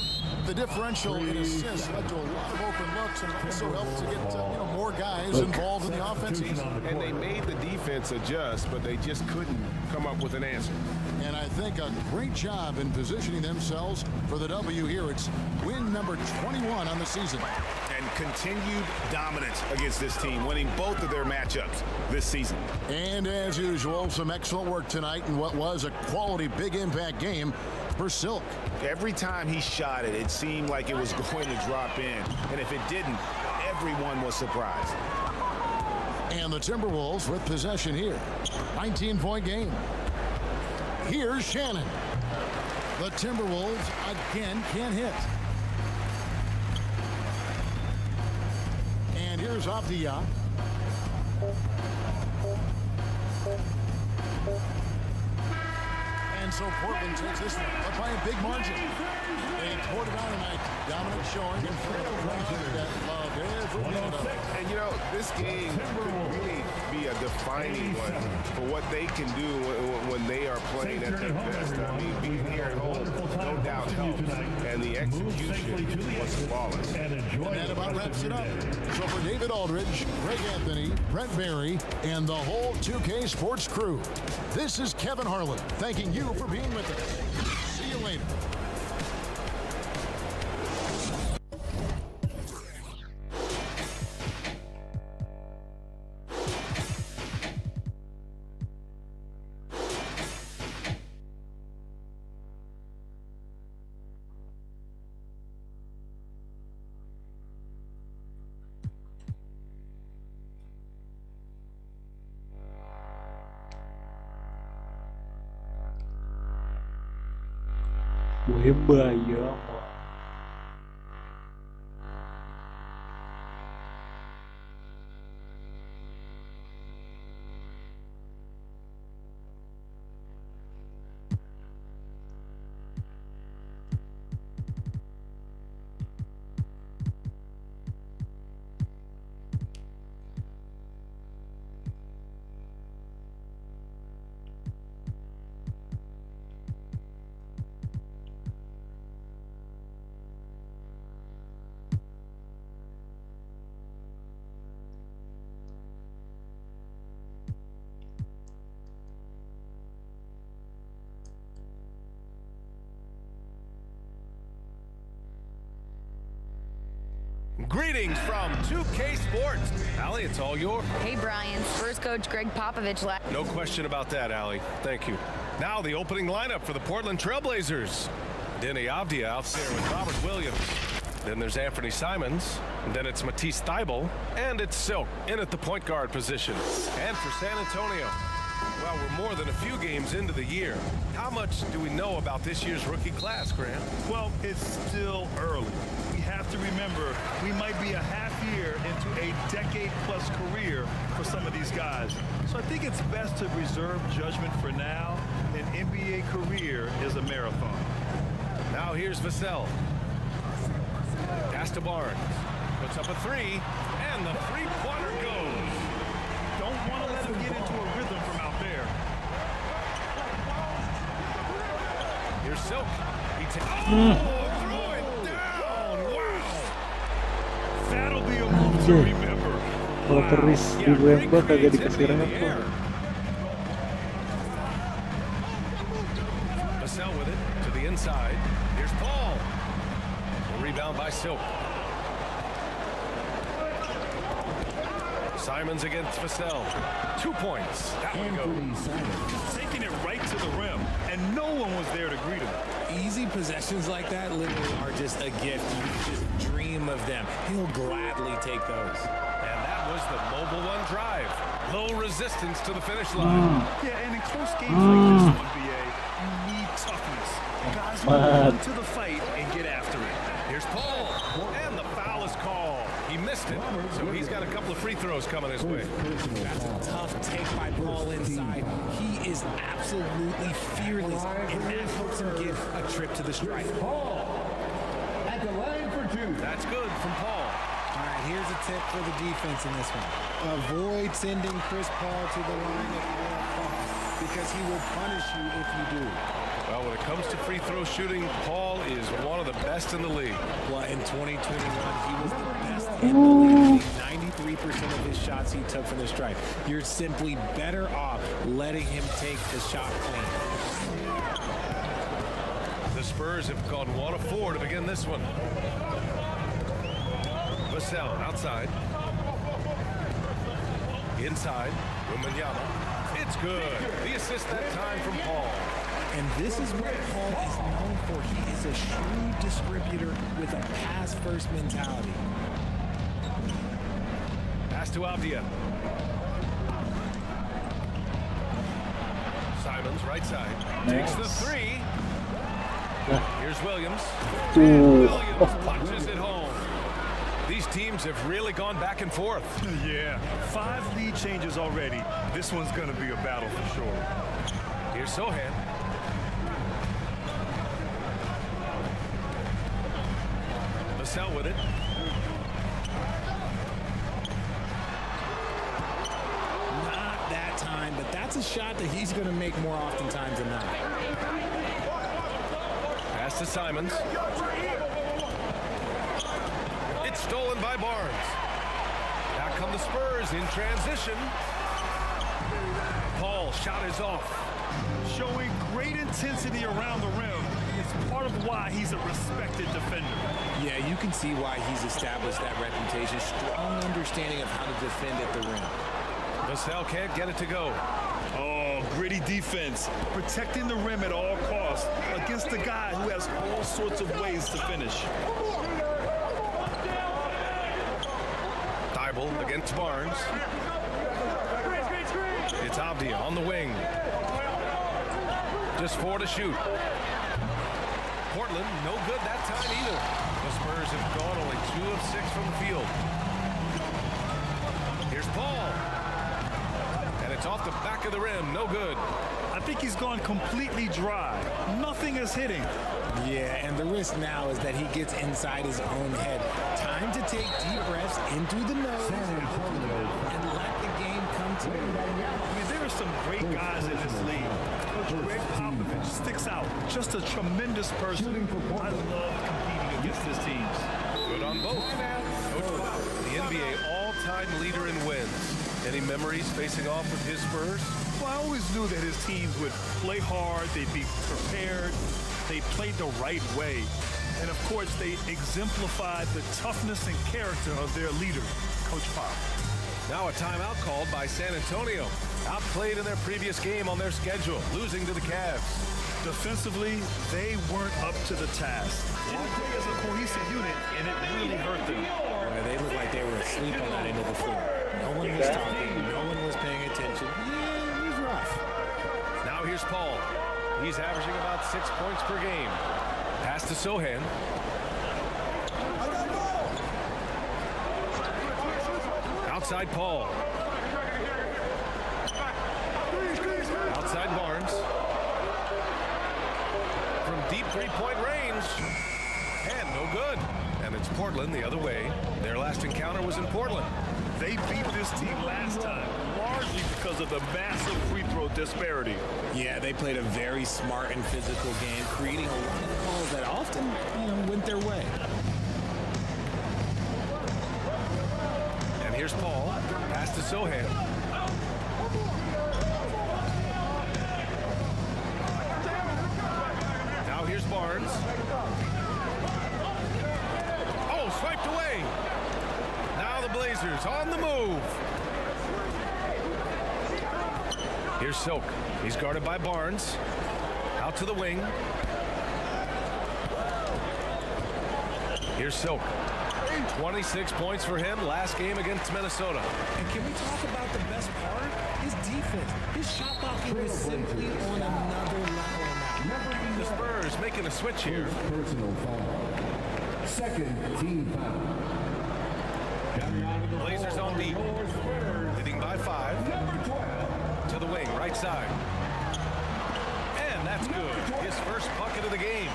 The differential in assists led to a lot of open looks and also helped to get more guys involved in the offense. And they made the defense adjust, but they just couldn't come up with an answer. And I think a great job in positioning themselves for the W here. It's win number 21 on the season. And continued dominance against this team, winning both of their matchups this season. And as usual, some excellent work tonight in what was a quality big impact game for Silk. Every time he shot it, it seemed like it was going to drop in. And if it didn't, everyone was surprised. And the Timberwolves with possession here. 19-point game. Here's Shannon. The Timberwolves again can't hit. And here's Avdia. And so Portland takes this one up by a big margin. They poured it on tonight. Dominant showing in front of the crowd that loved every minute of it. And you know, this game could really be a defining one for what they can do when they are playing at their best. I mean, being here at home, no doubt helps. And the execution was flawless. And that about wraps it up. So for David Aldridge, Greg Anthony, Brent Barry, and the whole 2K Sports crew, this is Kevin Harlan thanking you for being with us. See you later. Greetings from 2K Sports. Allie, it's all yours. Hey, Brian. Spurs coach Greg Popovich left. No question about that, Allie. Thank you. Now the opening lineup for the Portland Trailblazers. Denny Avdia out there with Robert Williams. Then there's Anthony Simons. And then it's Matisse Thybulle. And it's Silk in at the point guard position. And for San Antonio, well, we're more than a few games into the year. How much do we know about this year's rookie class, Grant? Well, it's still early. We have to remember we might be a half year into a decade-plus career for some of these guys. So I think it's best to reserve judgment for now. An NBA career is a marathon. Now here's Vassell. Pass to Barnes. Puts up a three, and the three-pointer goes. Don't want to let him get into a rhythm from out there. Here's Silk. He threw it down. Wow. That'll be a move to remember. Kalau keris di Gambar kagak dikasih rapor. Vassell with it to the inside. Here's Paul. A rebound by Silk. Simons against Vassell. 2 points. That one goes. Taking it right to the rim, and no one was there to greet him. Easy possessions like that literally are just a gift. You just dream of them. He'll gladly take those. And that was the mobile one drive. Low resistance to the finish line. Yeah, and in close games like this one, BA, you need toughness. Guys who run to the fight and get after it. Here's Paul, and the foul is called. He missed it, so he's got a couple of free throws coming his way. That's a tough take by Paul inside. He is absolutely fearless, and that helps him get a trip to the stripe. At the line for two. That's good from Paul. All right, here's a tip for the defense in this one. Avoid sending Chris Paul to the line at all costs, because he will punish you if you do. Well, when it comes to free throw shooting, Paul is one of the best in the league. Well, in 2021, he was the best in the league. 93% of his shots he took from the stripe. You're simply better off letting him take the shot clean. The Spurs have gone 1 of 4 to begin this one. Vassell outside. Inside. Nyala. It's good. The assist that time from Paul. And this is what Paul is known for. He is a shrewd distributor with a pass-first mentality. Pass to Avdia. Simons, right side. Takes the three. Here's Williams. And Williams punches it home. These teams have really gone back and forth. Yeah, 5 lead changes already. This one's going to be a battle for sure. Here's Sohan. Vassell with it. Not that time, but that's a shot that he's going to make more oftentimes than not. Pass to Simons. It's stolen by Barnes. Now come the Spurs in transition. Paul shot is off. Showing great intensity around the rim. It's part of why he's a respected defender. Yeah, you can see why he's established that reputation. Strong understanding of how to defend at the rim. Vassell can't get it to go. Oh, gritty defense. Protecting the rim at all costs against a guy who has all sorts of ways to finish. Thibault against Barnes. It's Avdia on the wing. Just 4 to shoot. Portland, no good that time either. The Spurs have gone only 2 of 6 from the field. Here's Paul. And it's off the back of the rim, no good. I think he's gone completely dry. Nothing is hitting. Yeah, and the risk now is that he gets inside his own head. Time to take deep breaths into the nose and let the game come to you. I mean, there are some great guys in this league. Coach Greg Popovich sticks out. Just a tremendous person. I love competing against his teams. Good on both. Coach Pop, the NBA all-time leader in wins. Any memories facing off with his Spurs? Well, I always knew that his teams would play hard, they'd be prepared, they played the right way. And of course, they exemplified the toughness and character of their leader, Coach Pop. Now a timeout called by San Antonio. Outplayed in their previous game on their schedule, losing to the Cavs. Defensively, they weren't up to the task. Didn't play as a cohesive unit, and it really hurt them. Well, they looked like they were asleep on that end of the floor. No one was talking. No one was paying attention. Yeah, it was rough. Now here's Paul. He's averaging about 6 points per game. Pass to Sohan. Outside Paul. Outside Barnes. From deep three-point range. And no good. And it's Portland the other way. Their last encounter was in Portland. They beat this team last time, largely because of the massive free throw disparity. Yeah, they played a very smart and physical game, creating a lot of calls that often, went their way. And here's Paul. Pass to Sohan. Now here's Barnes. Oh, swiped away. Now the Blazers on the move. Here's Silk. He's guarded by Barnes. Out to the wing. Here's Silk. 26 points for him last game against Minnesota. And can we talk about the best part? His defense. His shot blocking is simply on another level now. The Spurs making a switch here. Personal foul. Second team foul. Blazers on beat. Leading by 5. To the wing, right side. And that's good. His first bucket of the game.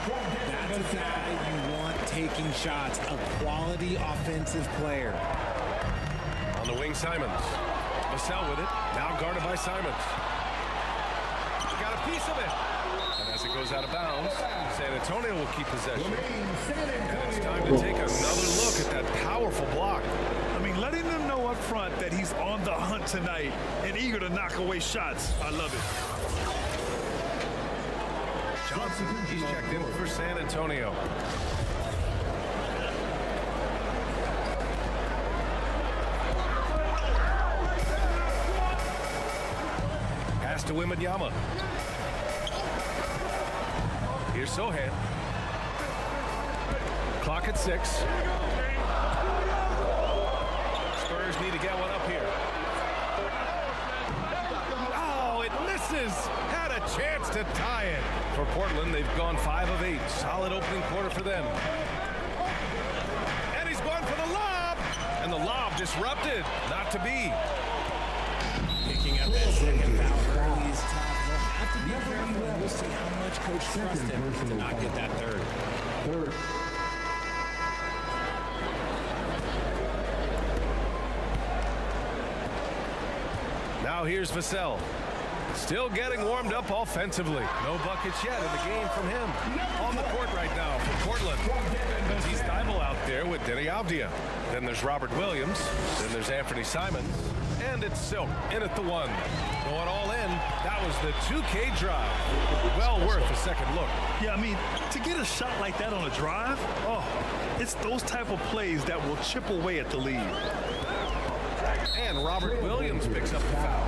That's a guy you want taking shots. A quality offensive player. On the wing, Simons. Vassell with it. Now guarded by Simons. Got a piece of it. And as it goes out of bounds, San Antonio will keep possession. And it's time to take another look at that powerful block. I mean, letting them know up front that he's on the hunt tonight and eager to knock away shots. I love it. Johnson, he's checked in for San Antonio. Pass to Wembanyama. Here's Sohan. Clock at 6. Spurs need to get one up here. Oh, it misses. Had a chance to tie it. For Portland, they've gone 5 of 8. Solid opening quarter for them. And he's going for the lob. And the lob disrupted. Not to be. Picking up that second foul early is tough. They'll have to be careful. We'll see how much coach trusts him to not get that third. Now here's Vassell. Still getting warmed up offensively. No buckets yet in the game from him. On the court right now for Portland. And Matisse Thybulle out there with Denny Avdia. Then there's Robert Williams. Then there's Anthony Simons. And it's Silk in at the 1. Going all in. That was the 2K drive. Well worth a second look. Yeah, I mean, to get a shot like that on a drive, it's those type of plays that will chip away at the lead. And Robert Williams picks up the foul.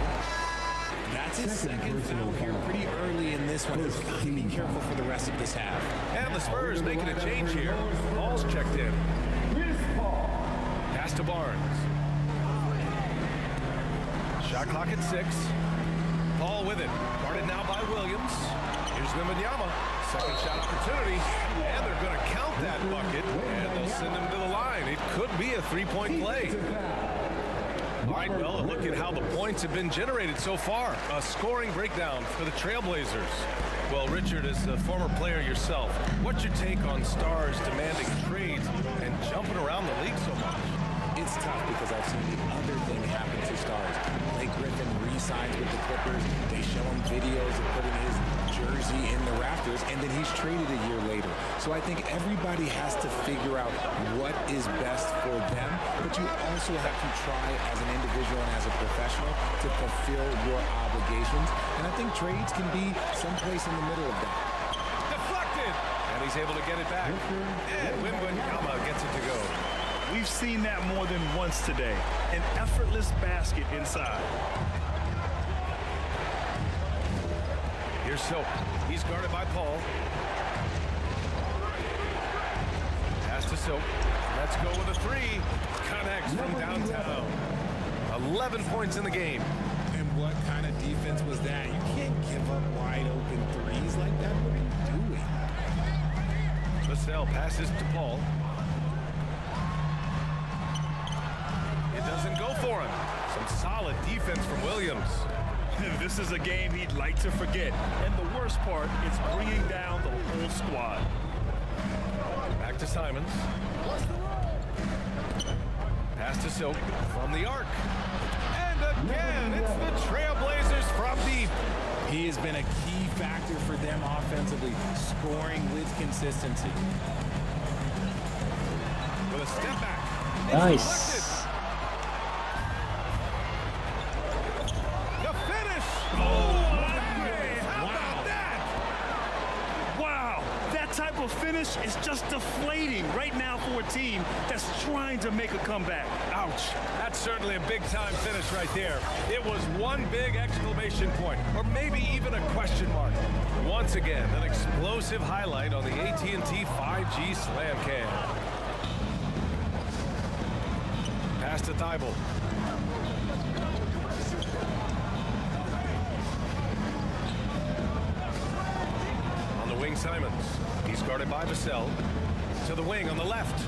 That's his second foul here pretty early in this one. He's got to be careful for the rest of this half. And the Spurs making a change here. Ball's checked in. Pass to Barnes. Shot clock at 6. Paul with it. Guarded now by Williams. Here's Wembanyama. Second shot opportunity. And they're going to count that bucket. And they'll send him to the line. It could be a 3-point play. All right, well, look at how the points have been generated so far. A scoring breakdown for the Trailblazers. Well, Richard, as a former player yourself, what's your take on stars demanding trades and jumping around the league so much? It's tough because I've seen the other thing happen to stars. Blake Griffin re-signs with the Clippers. They show him videos of putting his jersey in the rafters, and then he's traded a year later. So I think everybody has to figure out what is best for them, but you also have to try as an individual and as a professional to fulfill your obligations. And I think trades can be someplace in the middle of that. Deflected! And he's able to get it back. And Wembanyama gets it to go. We've seen that more than once today. An effortless basket inside. Here's Silk. He's guarded by Paul. Pass to Silk. Let's go with a 3. Connects from downtown. 11 points in the game. And what kind of defense was that? You can't give up wide open threes like that. What are you doing? Vassell passes to Paul. It doesn't go for him. Some solid defense from Williams. This is a game he'd like to forget. And the worst part, it's bringing down the whole squad. Back to Simons. Pass to Silk from the arc. And again, it's the Trailblazers from deep. He has been a key factor for them offensively, scoring with consistency. With a step back. Nice. The finish. Oh, hey, how about that? Wow, that type of finish is just deflating right now for a team that's trying to make a comeback. Ouch. That's certainly a big-time finish right there. It was one big exclamation point, or maybe even a question mark. Once again, an explosive highlight on the AT&T 5G Slam Cam. Pass to Thibault. On the wing, Simons. He's guarded by Vassell. To the wing on the left.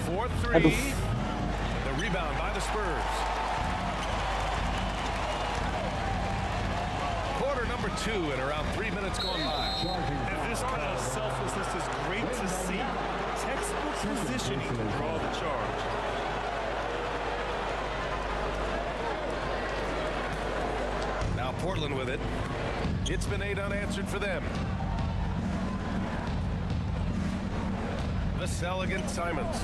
4-3. The rebound by the Spurs. Quarter number 2 and around 3 minutes gone by. And this kind of selflessness is great to see. Textbook positioning to draw the charge. Now Portland with it. It's been 8 unanswered for them. Vassell against Simons.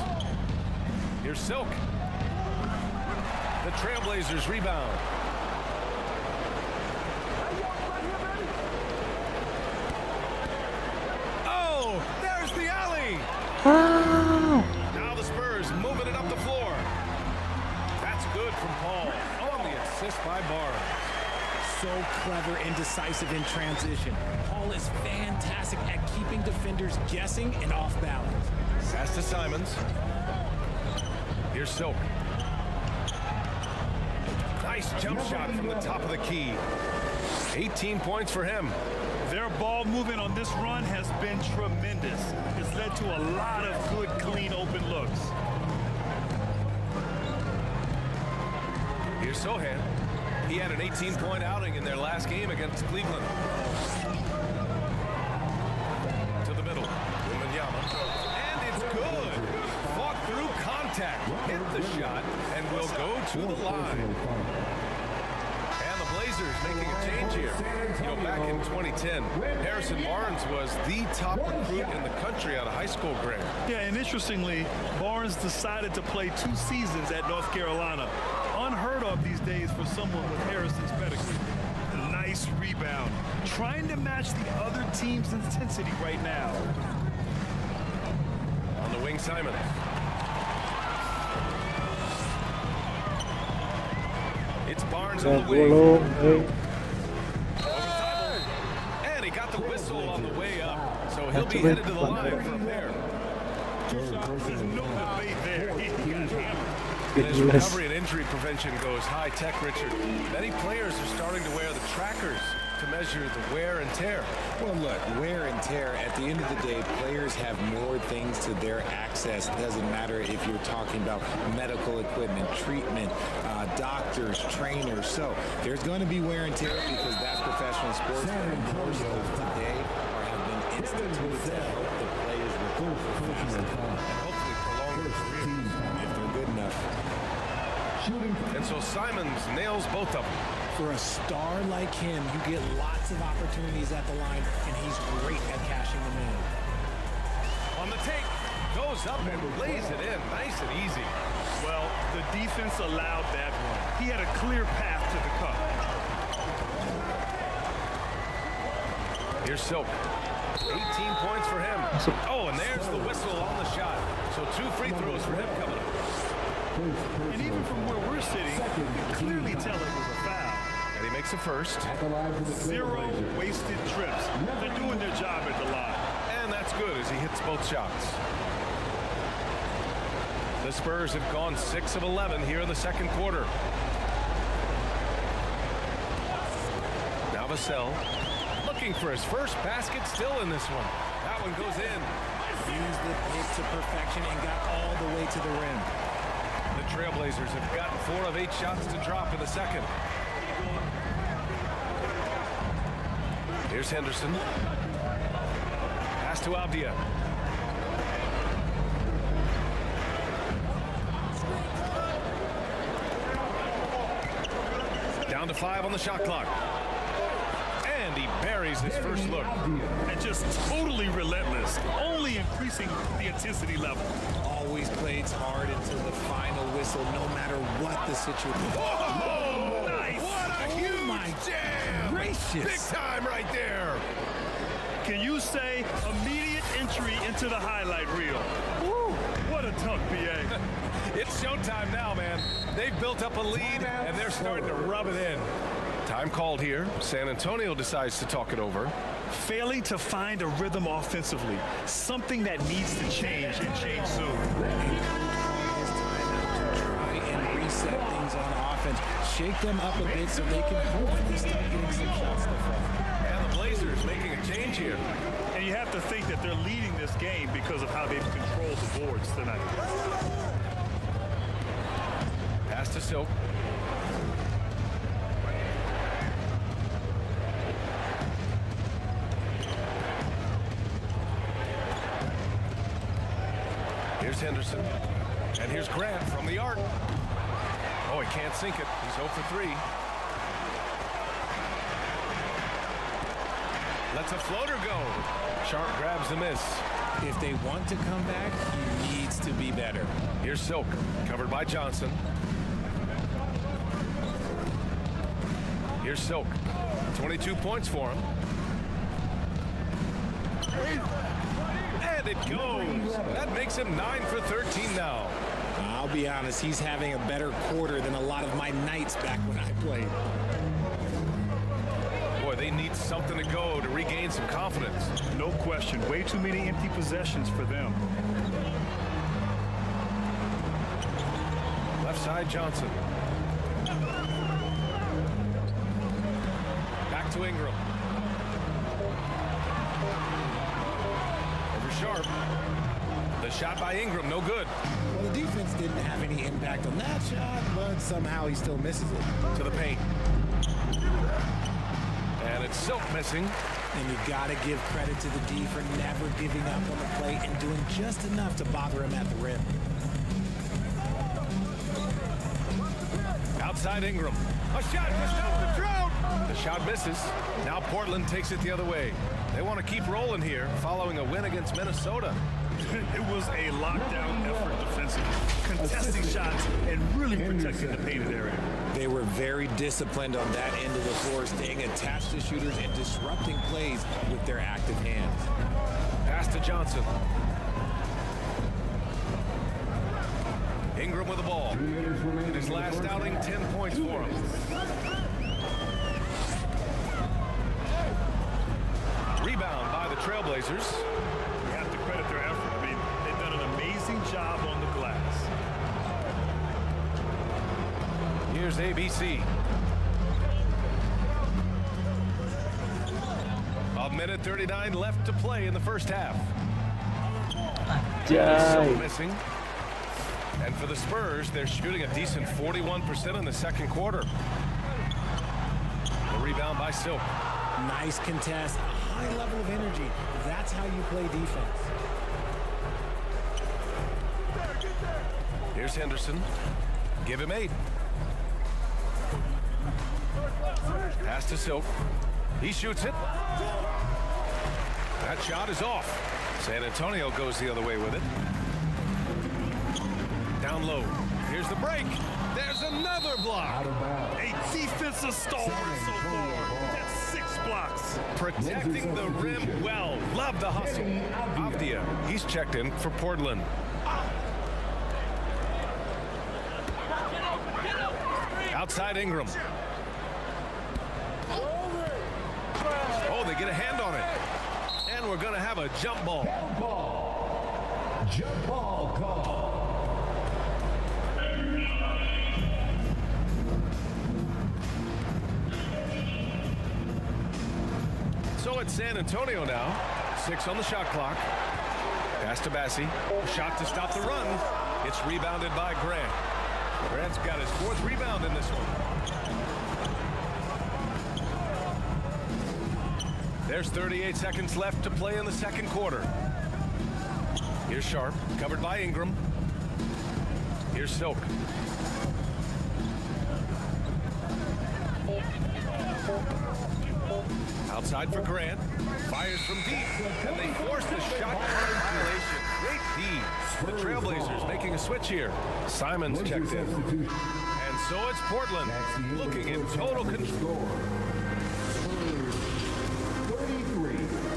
Here's Silk. The Trailblazers rebound. Oh, there's the alley. Now the Spurs moving it up the floor. That's good from Paul on the assist by Barnes. So clever and decisive in transition. Paul is fantastic at keeping defenders guessing and off balance. Pass to Simons. Here's Silk. Nice jump shot from the top of the key. 18 points for him. Their ball movement on this run has been tremendous. It's led to a lot of good, clean, open looks. Here's Sohan. He had an 18-point outing in their last game against Cleveland. To the middle. Wembanyama. And it's good. Fought through contact. Hit the shot and will go to the line. And the Blazers making a change here. You know, back in 2010, Harrison Barnes was the top recruit in the country out of high school grade. Yeah, and interestingly, Barnes decided to play 2 seasons at North Carolina. Unheard of these days for someone with Harrison's pedigree. A nice rebound. Trying to match the other team's intensity right now. On the wing, Simon. It's Barnes on the wing. And he got the whistle on the way up. So he'll be headed to the line from there. There's no debate there. He got hammered. As recovery and injury prevention goes high-tech, Richard, many players are starting to wear the trackers to measure the wear and tear. Well, look, wear and tear, at the end of the day, players have more things to their access. It doesn't matter if you're talking about medical equipment, treatment, doctors, trainers. So there's going to be wear and tear because that's professional sports. But more so today have been instituted to help the players recover faster and hopefully prolong their career if they're good enough. And so Simons nails both of them. For a star like him, you get lots of opportunities at the line, and he's great at cashing them in. On the take, goes up and lays it in, nice and easy. Well, the defense allowed that one. He had a clear path to the cup. Here's Silk. 18 points for him. Oh, and there's the whistle on the shot. So 2 free throws for him coming up. And even from where we're sitting, you can clearly tell it was a foul. And he makes a first. 0 wasted trips. They're doing their job at the line. And that's good as he hits both shots. The Spurs have gone 6 of 11 here in the second quarter. Now Vassell looking for his first basket, still in this one. That one goes in. Used the pick to perfection and got all the way to the rim. The Trailblazers have gotten 4 of 8 shots to drop in the second. Here's Henderson. Pass to Avdia. Down to 5 on the shot clock. And he buries his first look. And just totally relentless, only increasing the intensity level. Always plays hard until the final whistle, no matter what the situation. Whoa! Nice. What a huge jam! Gracious. Big time right there. Can you say immediate entry into the highlight reel? Woo! What a dunk, BA. It's showtime now, man. They've built up a lead, and they're starting to rub it in. Time called here. San Antonio decides to talk it over. Failing to find a rhythm offensively, something that needs to change and change soon. Try and reset things on offense. Shake them up a bit so they can hopefully start getting some shots to fall. And the Blazers making a change here. And you have to think that they're leading this game because of how they've controlled the boards tonight. Pass to Silk. Here's Henderson. And here's Grant from the arc. Oh, he can't sink it. He's 0 for 3. Lets a floater go. Sharp grabs the miss. If they want to come back, he needs to be better. Here's Silk, covered by Johnson. Here's Silk. 22 points for him. And it goes. That makes him 9 for 13 now. I'll be honest, he's having a better quarter than a lot of my nights back when I played. Boy, they need something to go to regain some confidence. No question. Way too many empty possessions for them. Left side, Johnson. Back to Ingram. Over Sharp. The shot by Ingram, no good. Well, the defense didn't have any impact on that shot, but somehow he still misses it. To the paint. And it's Silk missing. And you got to give credit to the D for never giving up on the plate and doing just enough to bother him at the rim. Outside Ingram. A shot to stop the drought. The shot misses. Now Portland takes it the other way. They want to keep rolling here following a win against Minnesota. It was a lockdown effort defensively, contesting shots and really protecting the painted area. They were very disciplined on that end of the floor, staying attached to shooters and disrupting plays with their active hands. Pass to Johnson. Ingram with the ball. In his last outing, 10 points for him. Rebound by the Trailblazers. You have to credit their effort. I mean, they've done an amazing job on the glass. Here's ABC. A minute 39 left to play in the first half. So missing. And for the Spurs, they're shooting a decent 41% in the second quarter. The rebound by Silk. Nice contest, a high level of energy. That's how you play defense. Here's Henderson. Give him 8. Pass to Silk. He shoots it. That shot is off. San Antonio goes the other way with it. Down low. Here's the break. There's another block. A defensive stalwart so far. That's 6 blocks. Protecting the rim well. Love the hustle. Avdia, he's checked in for Portland. Outside Ingram. Oh, they get a hand on it. And we're going to have a jump ball. Jump ball call. So it's San Antonio now. 6 on the shot clock. Pass to Bassi. Shot to stop the run. It's rebounded by Grant. Grant's got his 4th rebound in this one. There's 38 seconds left to play in the second quarter. Here's Sharp, covered by Ingram. Here's Silk. Outside for Grant. Fires from deep. And they force the shot clock violation. Great D. The Trailblazers making a switch here. Simons checked in. And so it's Portland looking in total control.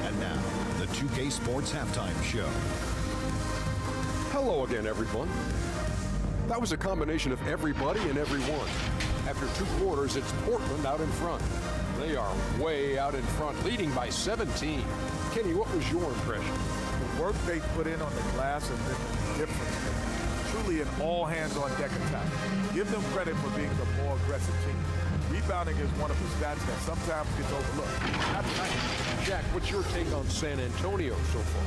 And now, the 2K Sports Halftime Show. Hello again, everyone. That was a combination of everybody and everyone. After 2 quarters, it's Portland out in front. They are way out in front, leading by 17. Kenny, what was your impression? The work they put in on the glass has been the difference. Truly an all-hands-on-deck attack. Give them credit for being the more aggressive team. Rebounding is one of the stats that sometimes gets overlooked. That's nice. Jack, what's your take on San Antonio so far?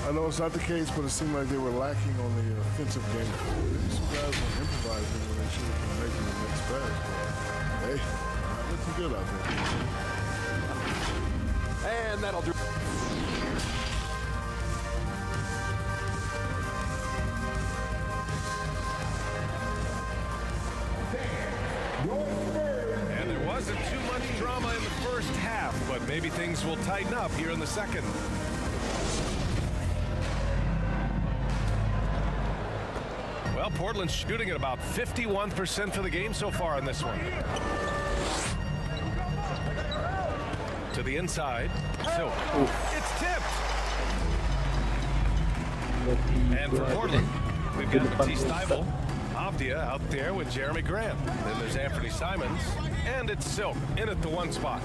I know it's not the case, but it seemed like they were lacking on the offensive game. Maybe some guys were improvising when they should have been making the next pass. Hey, not looking good out there. And that'll do. And there wasn't too much drama in the first half, but maybe things will tighten up here in the second. Well, Portland's shooting at about 51% for the game so far in this one. To the inside. So it's tipped. And for Portland, we've got Matisse Thybulle. Avdia out there with Jeremy Grant. Then there's Anthony Simons. And it's Silk in at the 1 spot.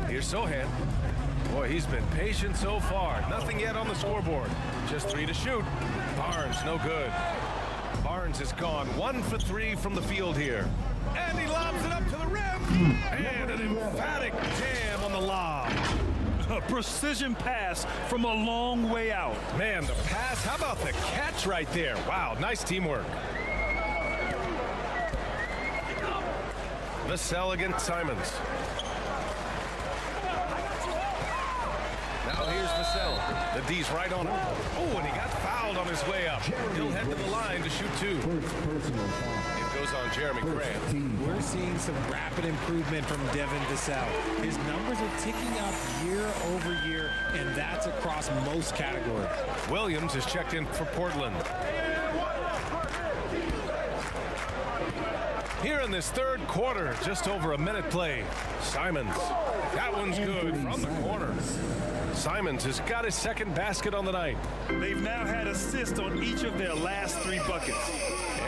Here's Sohan. Boy, he's been patient so far. Nothing yet on the scoreboard. Just 3 to shoot. Barnes, no good. Barnes is gone 1 for 3 from the field here. And he lobs it up to the rim. And an emphatic jam on the lob. A precision pass from a long way out. Man, the pass. How about the catch right there? Wow, nice teamwork. Vassell against Simons. Now here's Vassell. The D's right on him. Oh, and he got fouled on his way up. He'll head to the line to shoot 2. It goes on Jeremy Grant. We're seeing some rapid improvement from Devin Vassell. His numbers are ticking up year over year, and that's across most categories. Williams is checked in for Portland. Here in this third quarter, just over a minute play. Simons. That one's good from the corner. Simons has got his second basket on the night. They've now had assists on each of their last 3 buckets.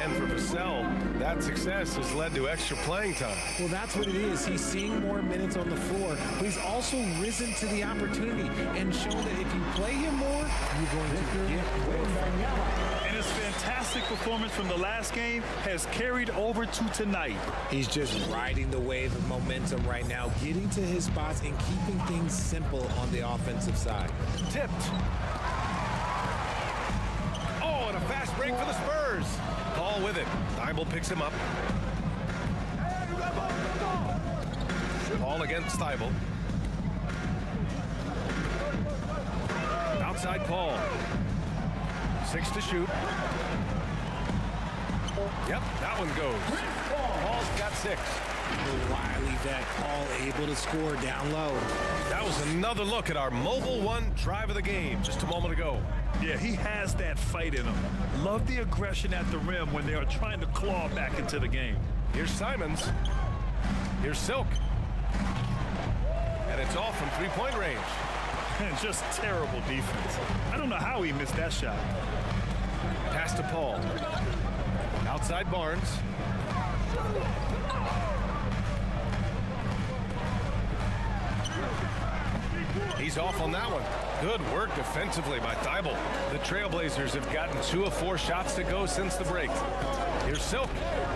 And for Vassell, that success has led to extra playing time. Well, that's what it is. He's seeing more minutes on the floor, but he's also risen to the opportunity and shown that if you play him more, you're going to get more. And his fantastic performance from the last game has carried over to tonight. He's just riding the wave of momentum right now, getting to his spots and keeping things simple on the offensive side. Tipped. Oh, and a fast break for the Spurs. Ball with it. Thybulle picks him up. Ball against Thybulle. Outside Paul. 6 to shoot. Yep, that one goes. Paul's got 6. The wily vet Paul able to score down low. That was another look at our Mobile One drive of the game just a moment ago. Yeah, he has that fight in him. Love the aggression at the rim when they are trying to claw back into the game. Here's Simons. Here's Silk. And it's all from 3-point range. And just terrible defense. I don't know how he missed that shot. Pass to Paul. Outside Barnes. He's off on that one. Good work defensively by Thybulle. The Trailblazers have gotten 2 of 4 shots to go since the break. Here's Silk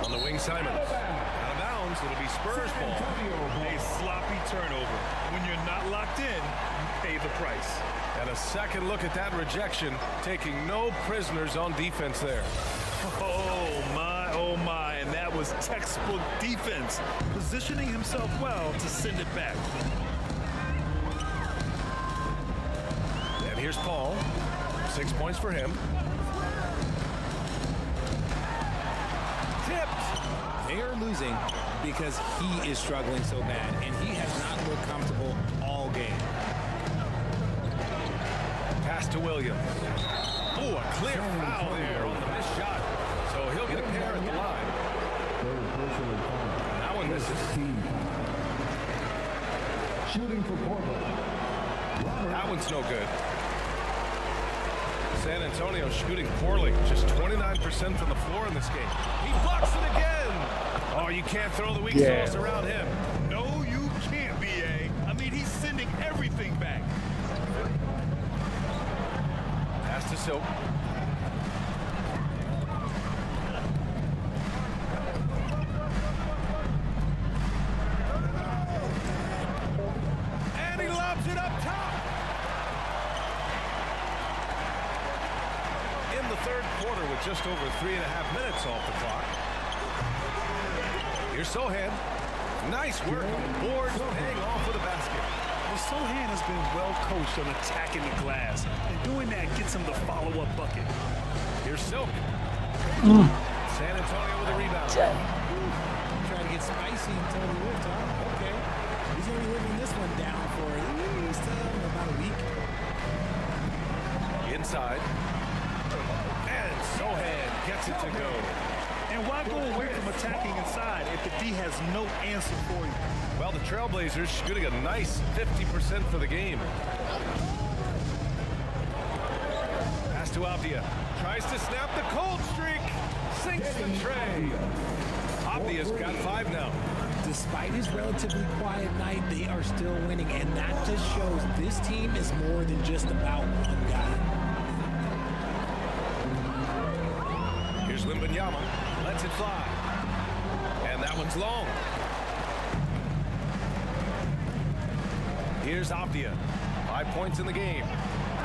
on the wing. Simons. Out of bounds. It'll be Spurs ball. A sloppy turnover. When you're not locked in, you pay the price. And a second look at that rejection, taking no prisoners on defense there. Oh my, and that was textbook defense, positioning himself well to send it back. And here's Paul, 6 points for him. tipped. They are losing because he is struggling so bad, and he has not looked comfortable all game. Pass to Williams. Oh, a clear foul there on the missed shot. So he'll get a pair at the line. That one misses. Shooting for Portland. That one's no good. San Antonio shooting poorly. Just 29% from the floor in this game. He blocks it again. Oh, you can't throw the weak sauce around him. No, you can't, B.A. I mean, he's sending everything back. Pass to Silk. And he lobs it up top. In the third quarter with just over 3.5 minutes off the clock. Here's Sohan. Nice work on the boards, paying off with a basket. Well, Sohan has been well coached on attacking the glass, and doing that gets him the follow-up bucket. Here's Silk. San Antonio with a rebound. Trying to get spicy until he whipped, huh? Okay. He's going to be living this one down for at least about a week. Inside. And Sohan gets it to go. And why go away from attacking inside if the D has no answer for you? Well, the Trailblazers shooting a nice 50% for the game. Pass to Avdia. Tries to snap the cold streak. Sinks the tray. Avdia's got 5 now. Despite his relatively quiet night, they are still winning, and that just shows this team is more than just about one guy. Here's Wembanyama. Lets it fly. And that one's long. Here's Avdia. 5 points in the game.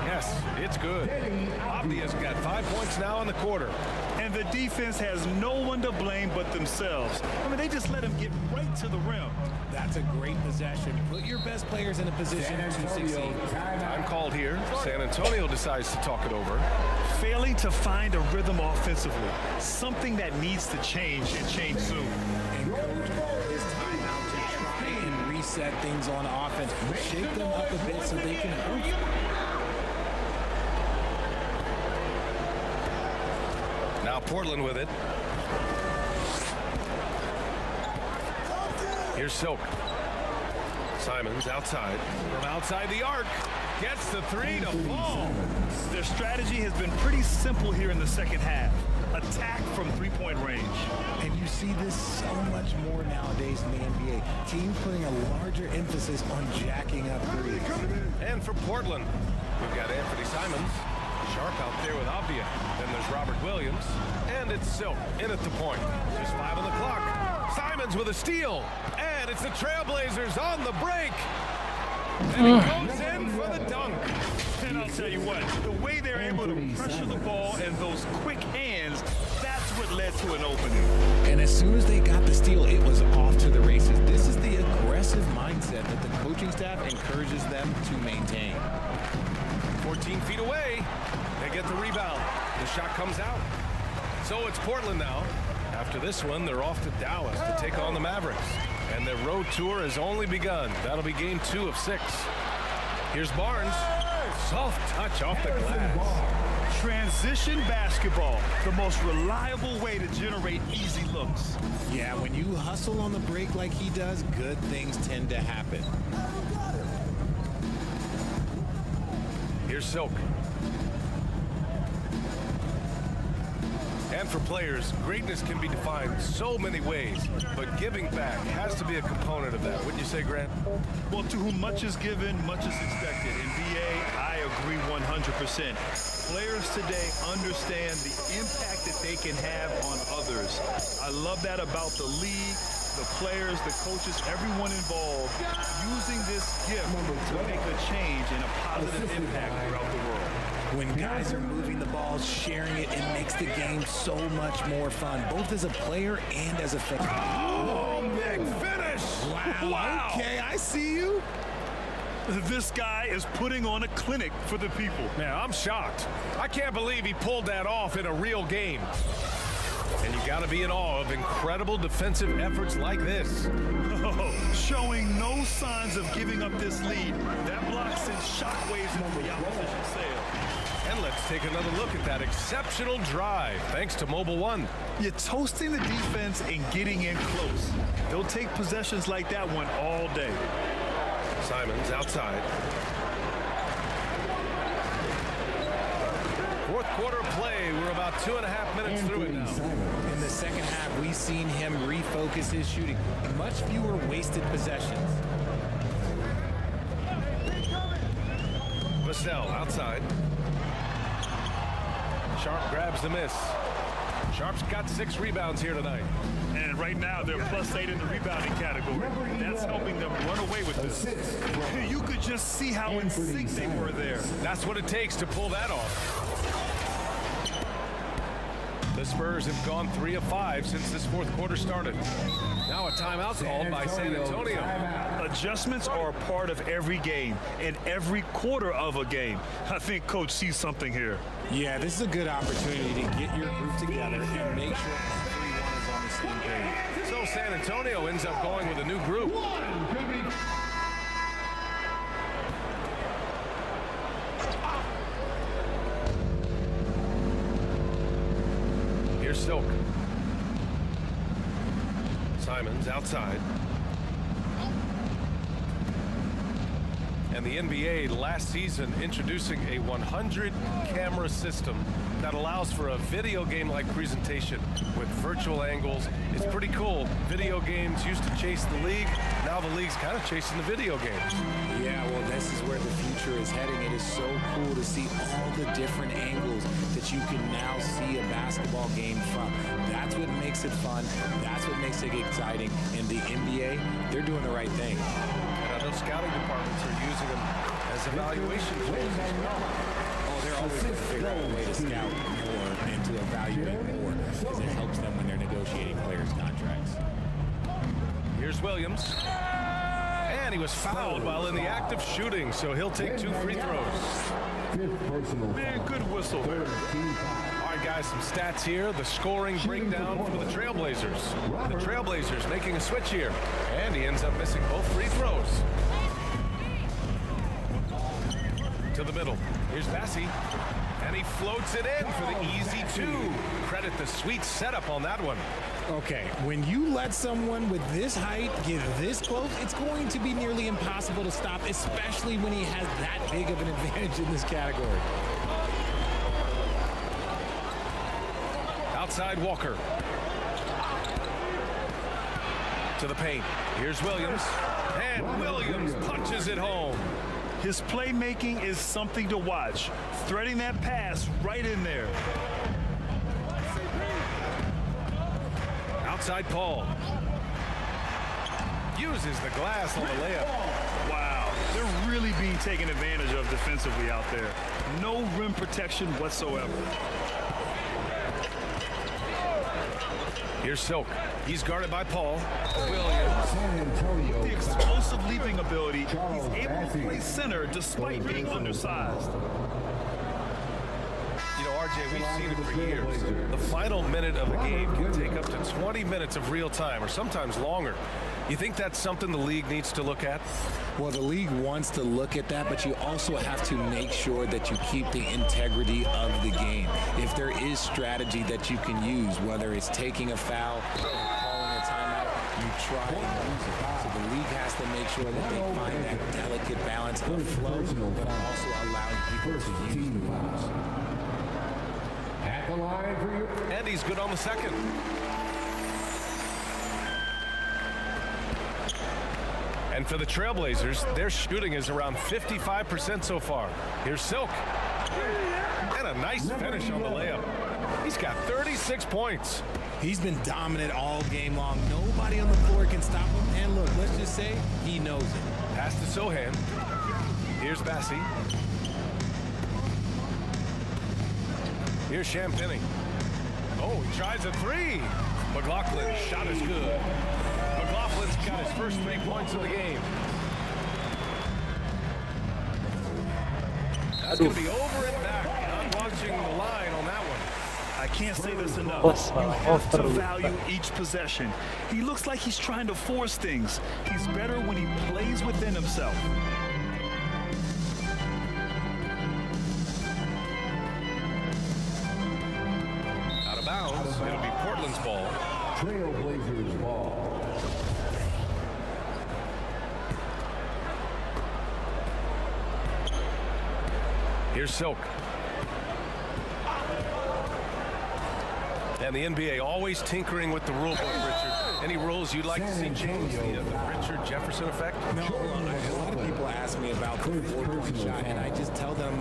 Yes, it's good. Avdia's got 5 points now in the quarter. And the defense has no one to blame but themselves. I mean, they just let him get right to the rim. That's a great possession. Put your best players in a position to succeed. Time called here. San Antonio decides to talk it over. Failing to find a rhythm offensively. Something that needs to change and change soon. And coach, it's time out to try and reset things on offense. Shake them up a bit so they can hoop. Now Portland with it. Here's Silk. Simons outside. From outside the arc. Gets the 3 to fall. Their strategy has been pretty simple here in the second half. Attack from three-point range. And you see this so much more nowadays in the NBA. Teams putting a larger emphasis on jacking up threes. And for Portland, we've got Anthony Simons. Sharp out there with Avdia. Then there's Robert Williams. And it's Silk in at the point. Just 5 on the clock. Simons with a steal. And it's the Trailblazers on the break. And he goes in for the dunk. And I'll tell you what, the way they're able to pressure the ball and those quick hands, that's what led to an opening. And as soon as they got the steal, it was off to the races. This is the aggressive mindset that the coaching staff encourages them to maintain. 14 feet away. They get the rebound. The shot comes out. So it's Portland now. After this one, they're off to Dallas to take on the Mavericks. And their road tour has only begun. That'll be game 2 of 6. Here's Barnes. Soft touch off the glass. Transition basketball, the most reliable way to generate easy looks. Yeah, when you hustle on the break like he does, good things tend to happen. Here's Silk. And for players, greatness can be defined so many ways, but giving back has to be a component of that. Wouldn't you say, Grant? Well, to whom much is given, much is expected. In BA, I agree 100%. Players today understand the impact that they can have on others. I love that about the league, the players, the coaches, everyone involved, using this gift to make a change and a positive impact throughout the world. When guys are moving the ball, sharing it, it makes the game so much more fun, both as a player and as a fan. Oh, big finish! Wow. Okay, I see you. This guy is putting on a clinic for the people. Man, I'm shocked. I can't believe he pulled that off in a real game. And you got to be in awe of incredible defensive efforts like this. Showing no signs of giving up this lead. That block sends shockwaves into the opposition sail. And let's take another look at that exceptional drive, thanks to Mobile One. You're toasting the defense and getting in close. They'll take possessions like that one all day. Simons outside. Fourth quarter of play. We're about 2.5 minutes through it now. In the second half, we've seen him refocus his shooting. Much fewer wasted possessions. Vassell outside. Sharp grabs the miss. Sharp's got 6 rebounds here tonight. And right now, they're +8 in the rebounding category. That's helping them run away with this. You could just see how in sync they were there. That's what it takes to pull that off. The Spurs have gone 3 of 5 since this fourth quarter started. Now a timeout called by San Antonio. Adjustments are a part of every game and every quarter of a game. I think Coach sees something here. Yeah, this is a good opportunity to get your group together and make sure everyone is on the same page. So San Antonio ends up going with a new group. Here's Silk. Simons outside. And the NBA last season introducing a 100-camera system that allows for a video game-like presentation with virtual angles. It's pretty cool. Video games used to chase the league. Now the league's kind of chasing the video games. Yeah, well, this is where the future is heading. It is so cool to see all the different angles that you can now see a basketball game from. That's what makes it fun. That's what makes it exciting. And the NBA, they're doing the right thing. Those scouting departments are using them as evaluation tools as well. Oh, they're always going to figure out a way to scout more and to evaluate more because it helps them when they're negotiating players' contracts. Here's Williams. And he was fouled while in the act of shooting, so he'll take 2 free throws. Man, good whistle there. All right, guys, some stats here. The scoring breakdown for the Trailblazers. The Trailblazers making a switch here. And he ends up missing both free throws. To the middle. Here's Bassi. And he floats it in for the easy 2. Credit the sweet setup on that one. Okay, when you let someone with this height get this close, it's going to be nearly impossible to stop, especially when he has that big of an advantage in this category. Outside Walker. To the paint. Here's Williams. And Williams punches it home. His playmaking is something to watch. Threading that pass right in there. Outside Paul. Uses the glass on the layup. Wow, they're really being taken advantage of defensively out there. No rim protection whatsoever. Here's Silk. He's guarded by Paul. Williams. With the explosive leaping ability, he's able to play center despite being undersized. You know, RJ, we've seen it for years. The final minute of a game can take up to 20 minutes of real time, or sometimes longer. You think that's something the league needs to look at? Well, the league wants to look at that, but you also have to make sure that you keep the integrity of the game. If there is strategy that you can use, whether it's taking a foul or calling a timeout, you try and use it. So the league has to make sure that they find that delicate balance of flow, but also allowing people to use the rules. At the line for you. And he's good on the second. And for the Trailblazers, their shooting is around 55% so far. Here's Silk. And a nice finish on the layup. He's got 36 points. He's been dominant all game long. Nobody on the floor can stop him. And look, let's just say he knows it. Pass to Sohan. Here's Bassi. Here's Champagny. Oh, he tries a 3. McLaughlin's shot is good. McLaughlin's got his first 3 points of the game. That's going to be over and back. I'm watching the line on that one. I can't say this enough. You have to value each possession. He looks like he's trying to force things. He's better when he plays within himself. Out of bounds. It'll be Portland's ball. Trailblazers ball. Here's Silk. And the NBA always tinkering with the rule book, Richard. Any rules you'd like to see changed? The Richard Jefferson effect? No, a lot of people ask me about the 4-point shot, and I just tell them,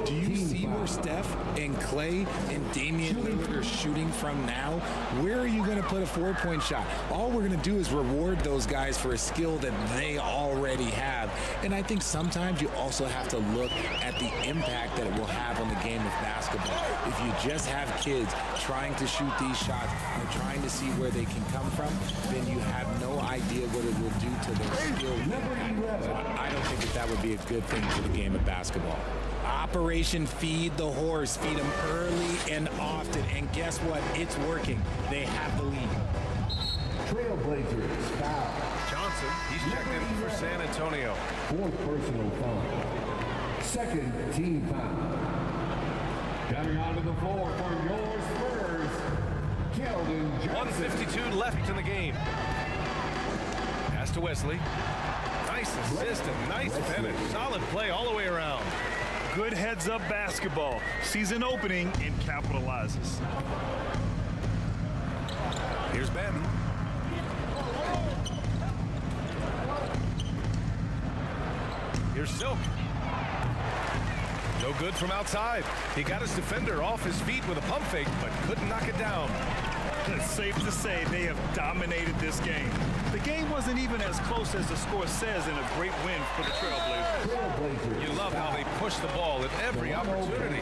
do you see where Steph and Clay and Damian Lillard are shooting from now? Where are you going to put a 4-point shot? All we're going to do is reward those guys for a skill that they already have. And I think sometimes you also have to look at the impact that it will have on the game of basketball. If you just have kids trying to shoot these shots and trying to see where they can come from, then you have no idea what it will do to their skill. So I don't think that would be a good thing for the game of basketball. Operation Feed the Horse. Feed them early and often. And guess what? It's working. They have the lead. Trailblazers foul. Johnson, he's checked in for San Antonio. 4th personal foul. 2nd team foul. Coming onto the floor for your Spurs, Keldon Johnson. 1:52 left in the game. Pass to Wesley. Nice assist and nice finish. Solid play all the way around. Good heads-up basketball. Sees an opening and capitalizes. Here's Ben. Here's Silk. No good from outside. He got his defender off his feet with a pump fake, but couldn't knock it down. It's safe to say they have dominated this game. The game wasn't even as close as the score says, in a great win for the Trailblazers. You love how they push the ball at every opportunity.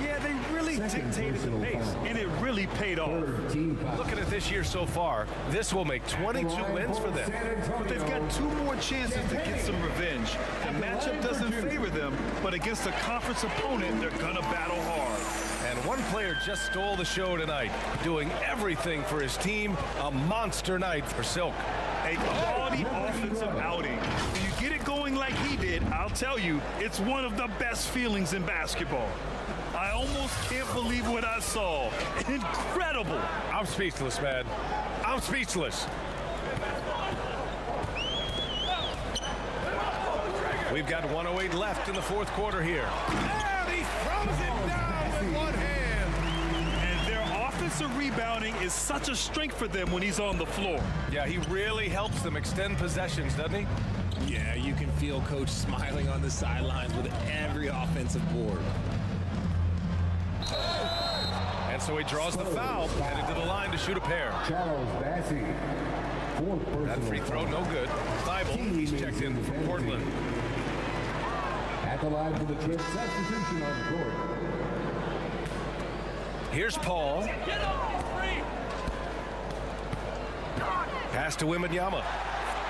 Yeah, they really dictated the pace, and it really paid off. Looking at this year so far, this will make 22 wins for them. But they've got 2 more chances to get some revenge. The matchup doesn't favor them, but against a conference opponent, they're gonna battle hard. And one player just stole the show tonight, doing everything for his team. A monster night for Silk. A quality offensive outing. When you get it going like he did, I'll tell you, it's one of the best feelings in basketball. I almost can't believe what I saw. Incredible. I'm speechless, man. I'm speechless. We've got 1:08 left in the 4th quarter here. And he throws it down with one hand. And their offensive rebounding is such a strength for them when he's on the floor. Yeah, he really helps them extend possessions, doesn't he? Yeah, you can feel Coach smiling on the sidelines with every offensive board. And so he draws the foul, headed to the line to shoot a pair. Charles Bassey. 4th personal That free throw, no good. Thibault, he's checked in for Portland. At the line for the trip, substitution on the court. Here's Paul. Pass to Wembanyama.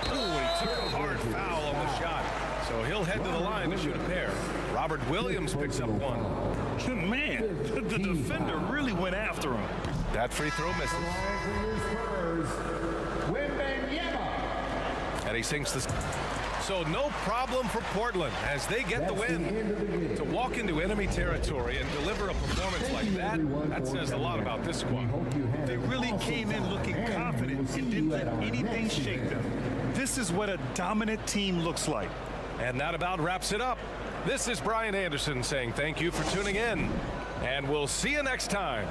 Oh, he took a hard foul on the shot. So he'll head to the line to shoot a pair. Robert Williams picks up one. Man, the defender really went after him. That free throw misses. And he sinks the... So no problem for Portland as they get the win. To walk into enemy territory and deliver a performance like that says a lot about this squad. They really came in looking confident and didn't let anything shake them. This is what a dominant team looks like. And that about wraps it up. This is Brian Anderson saying thank you for tuning in, and we'll see you next time.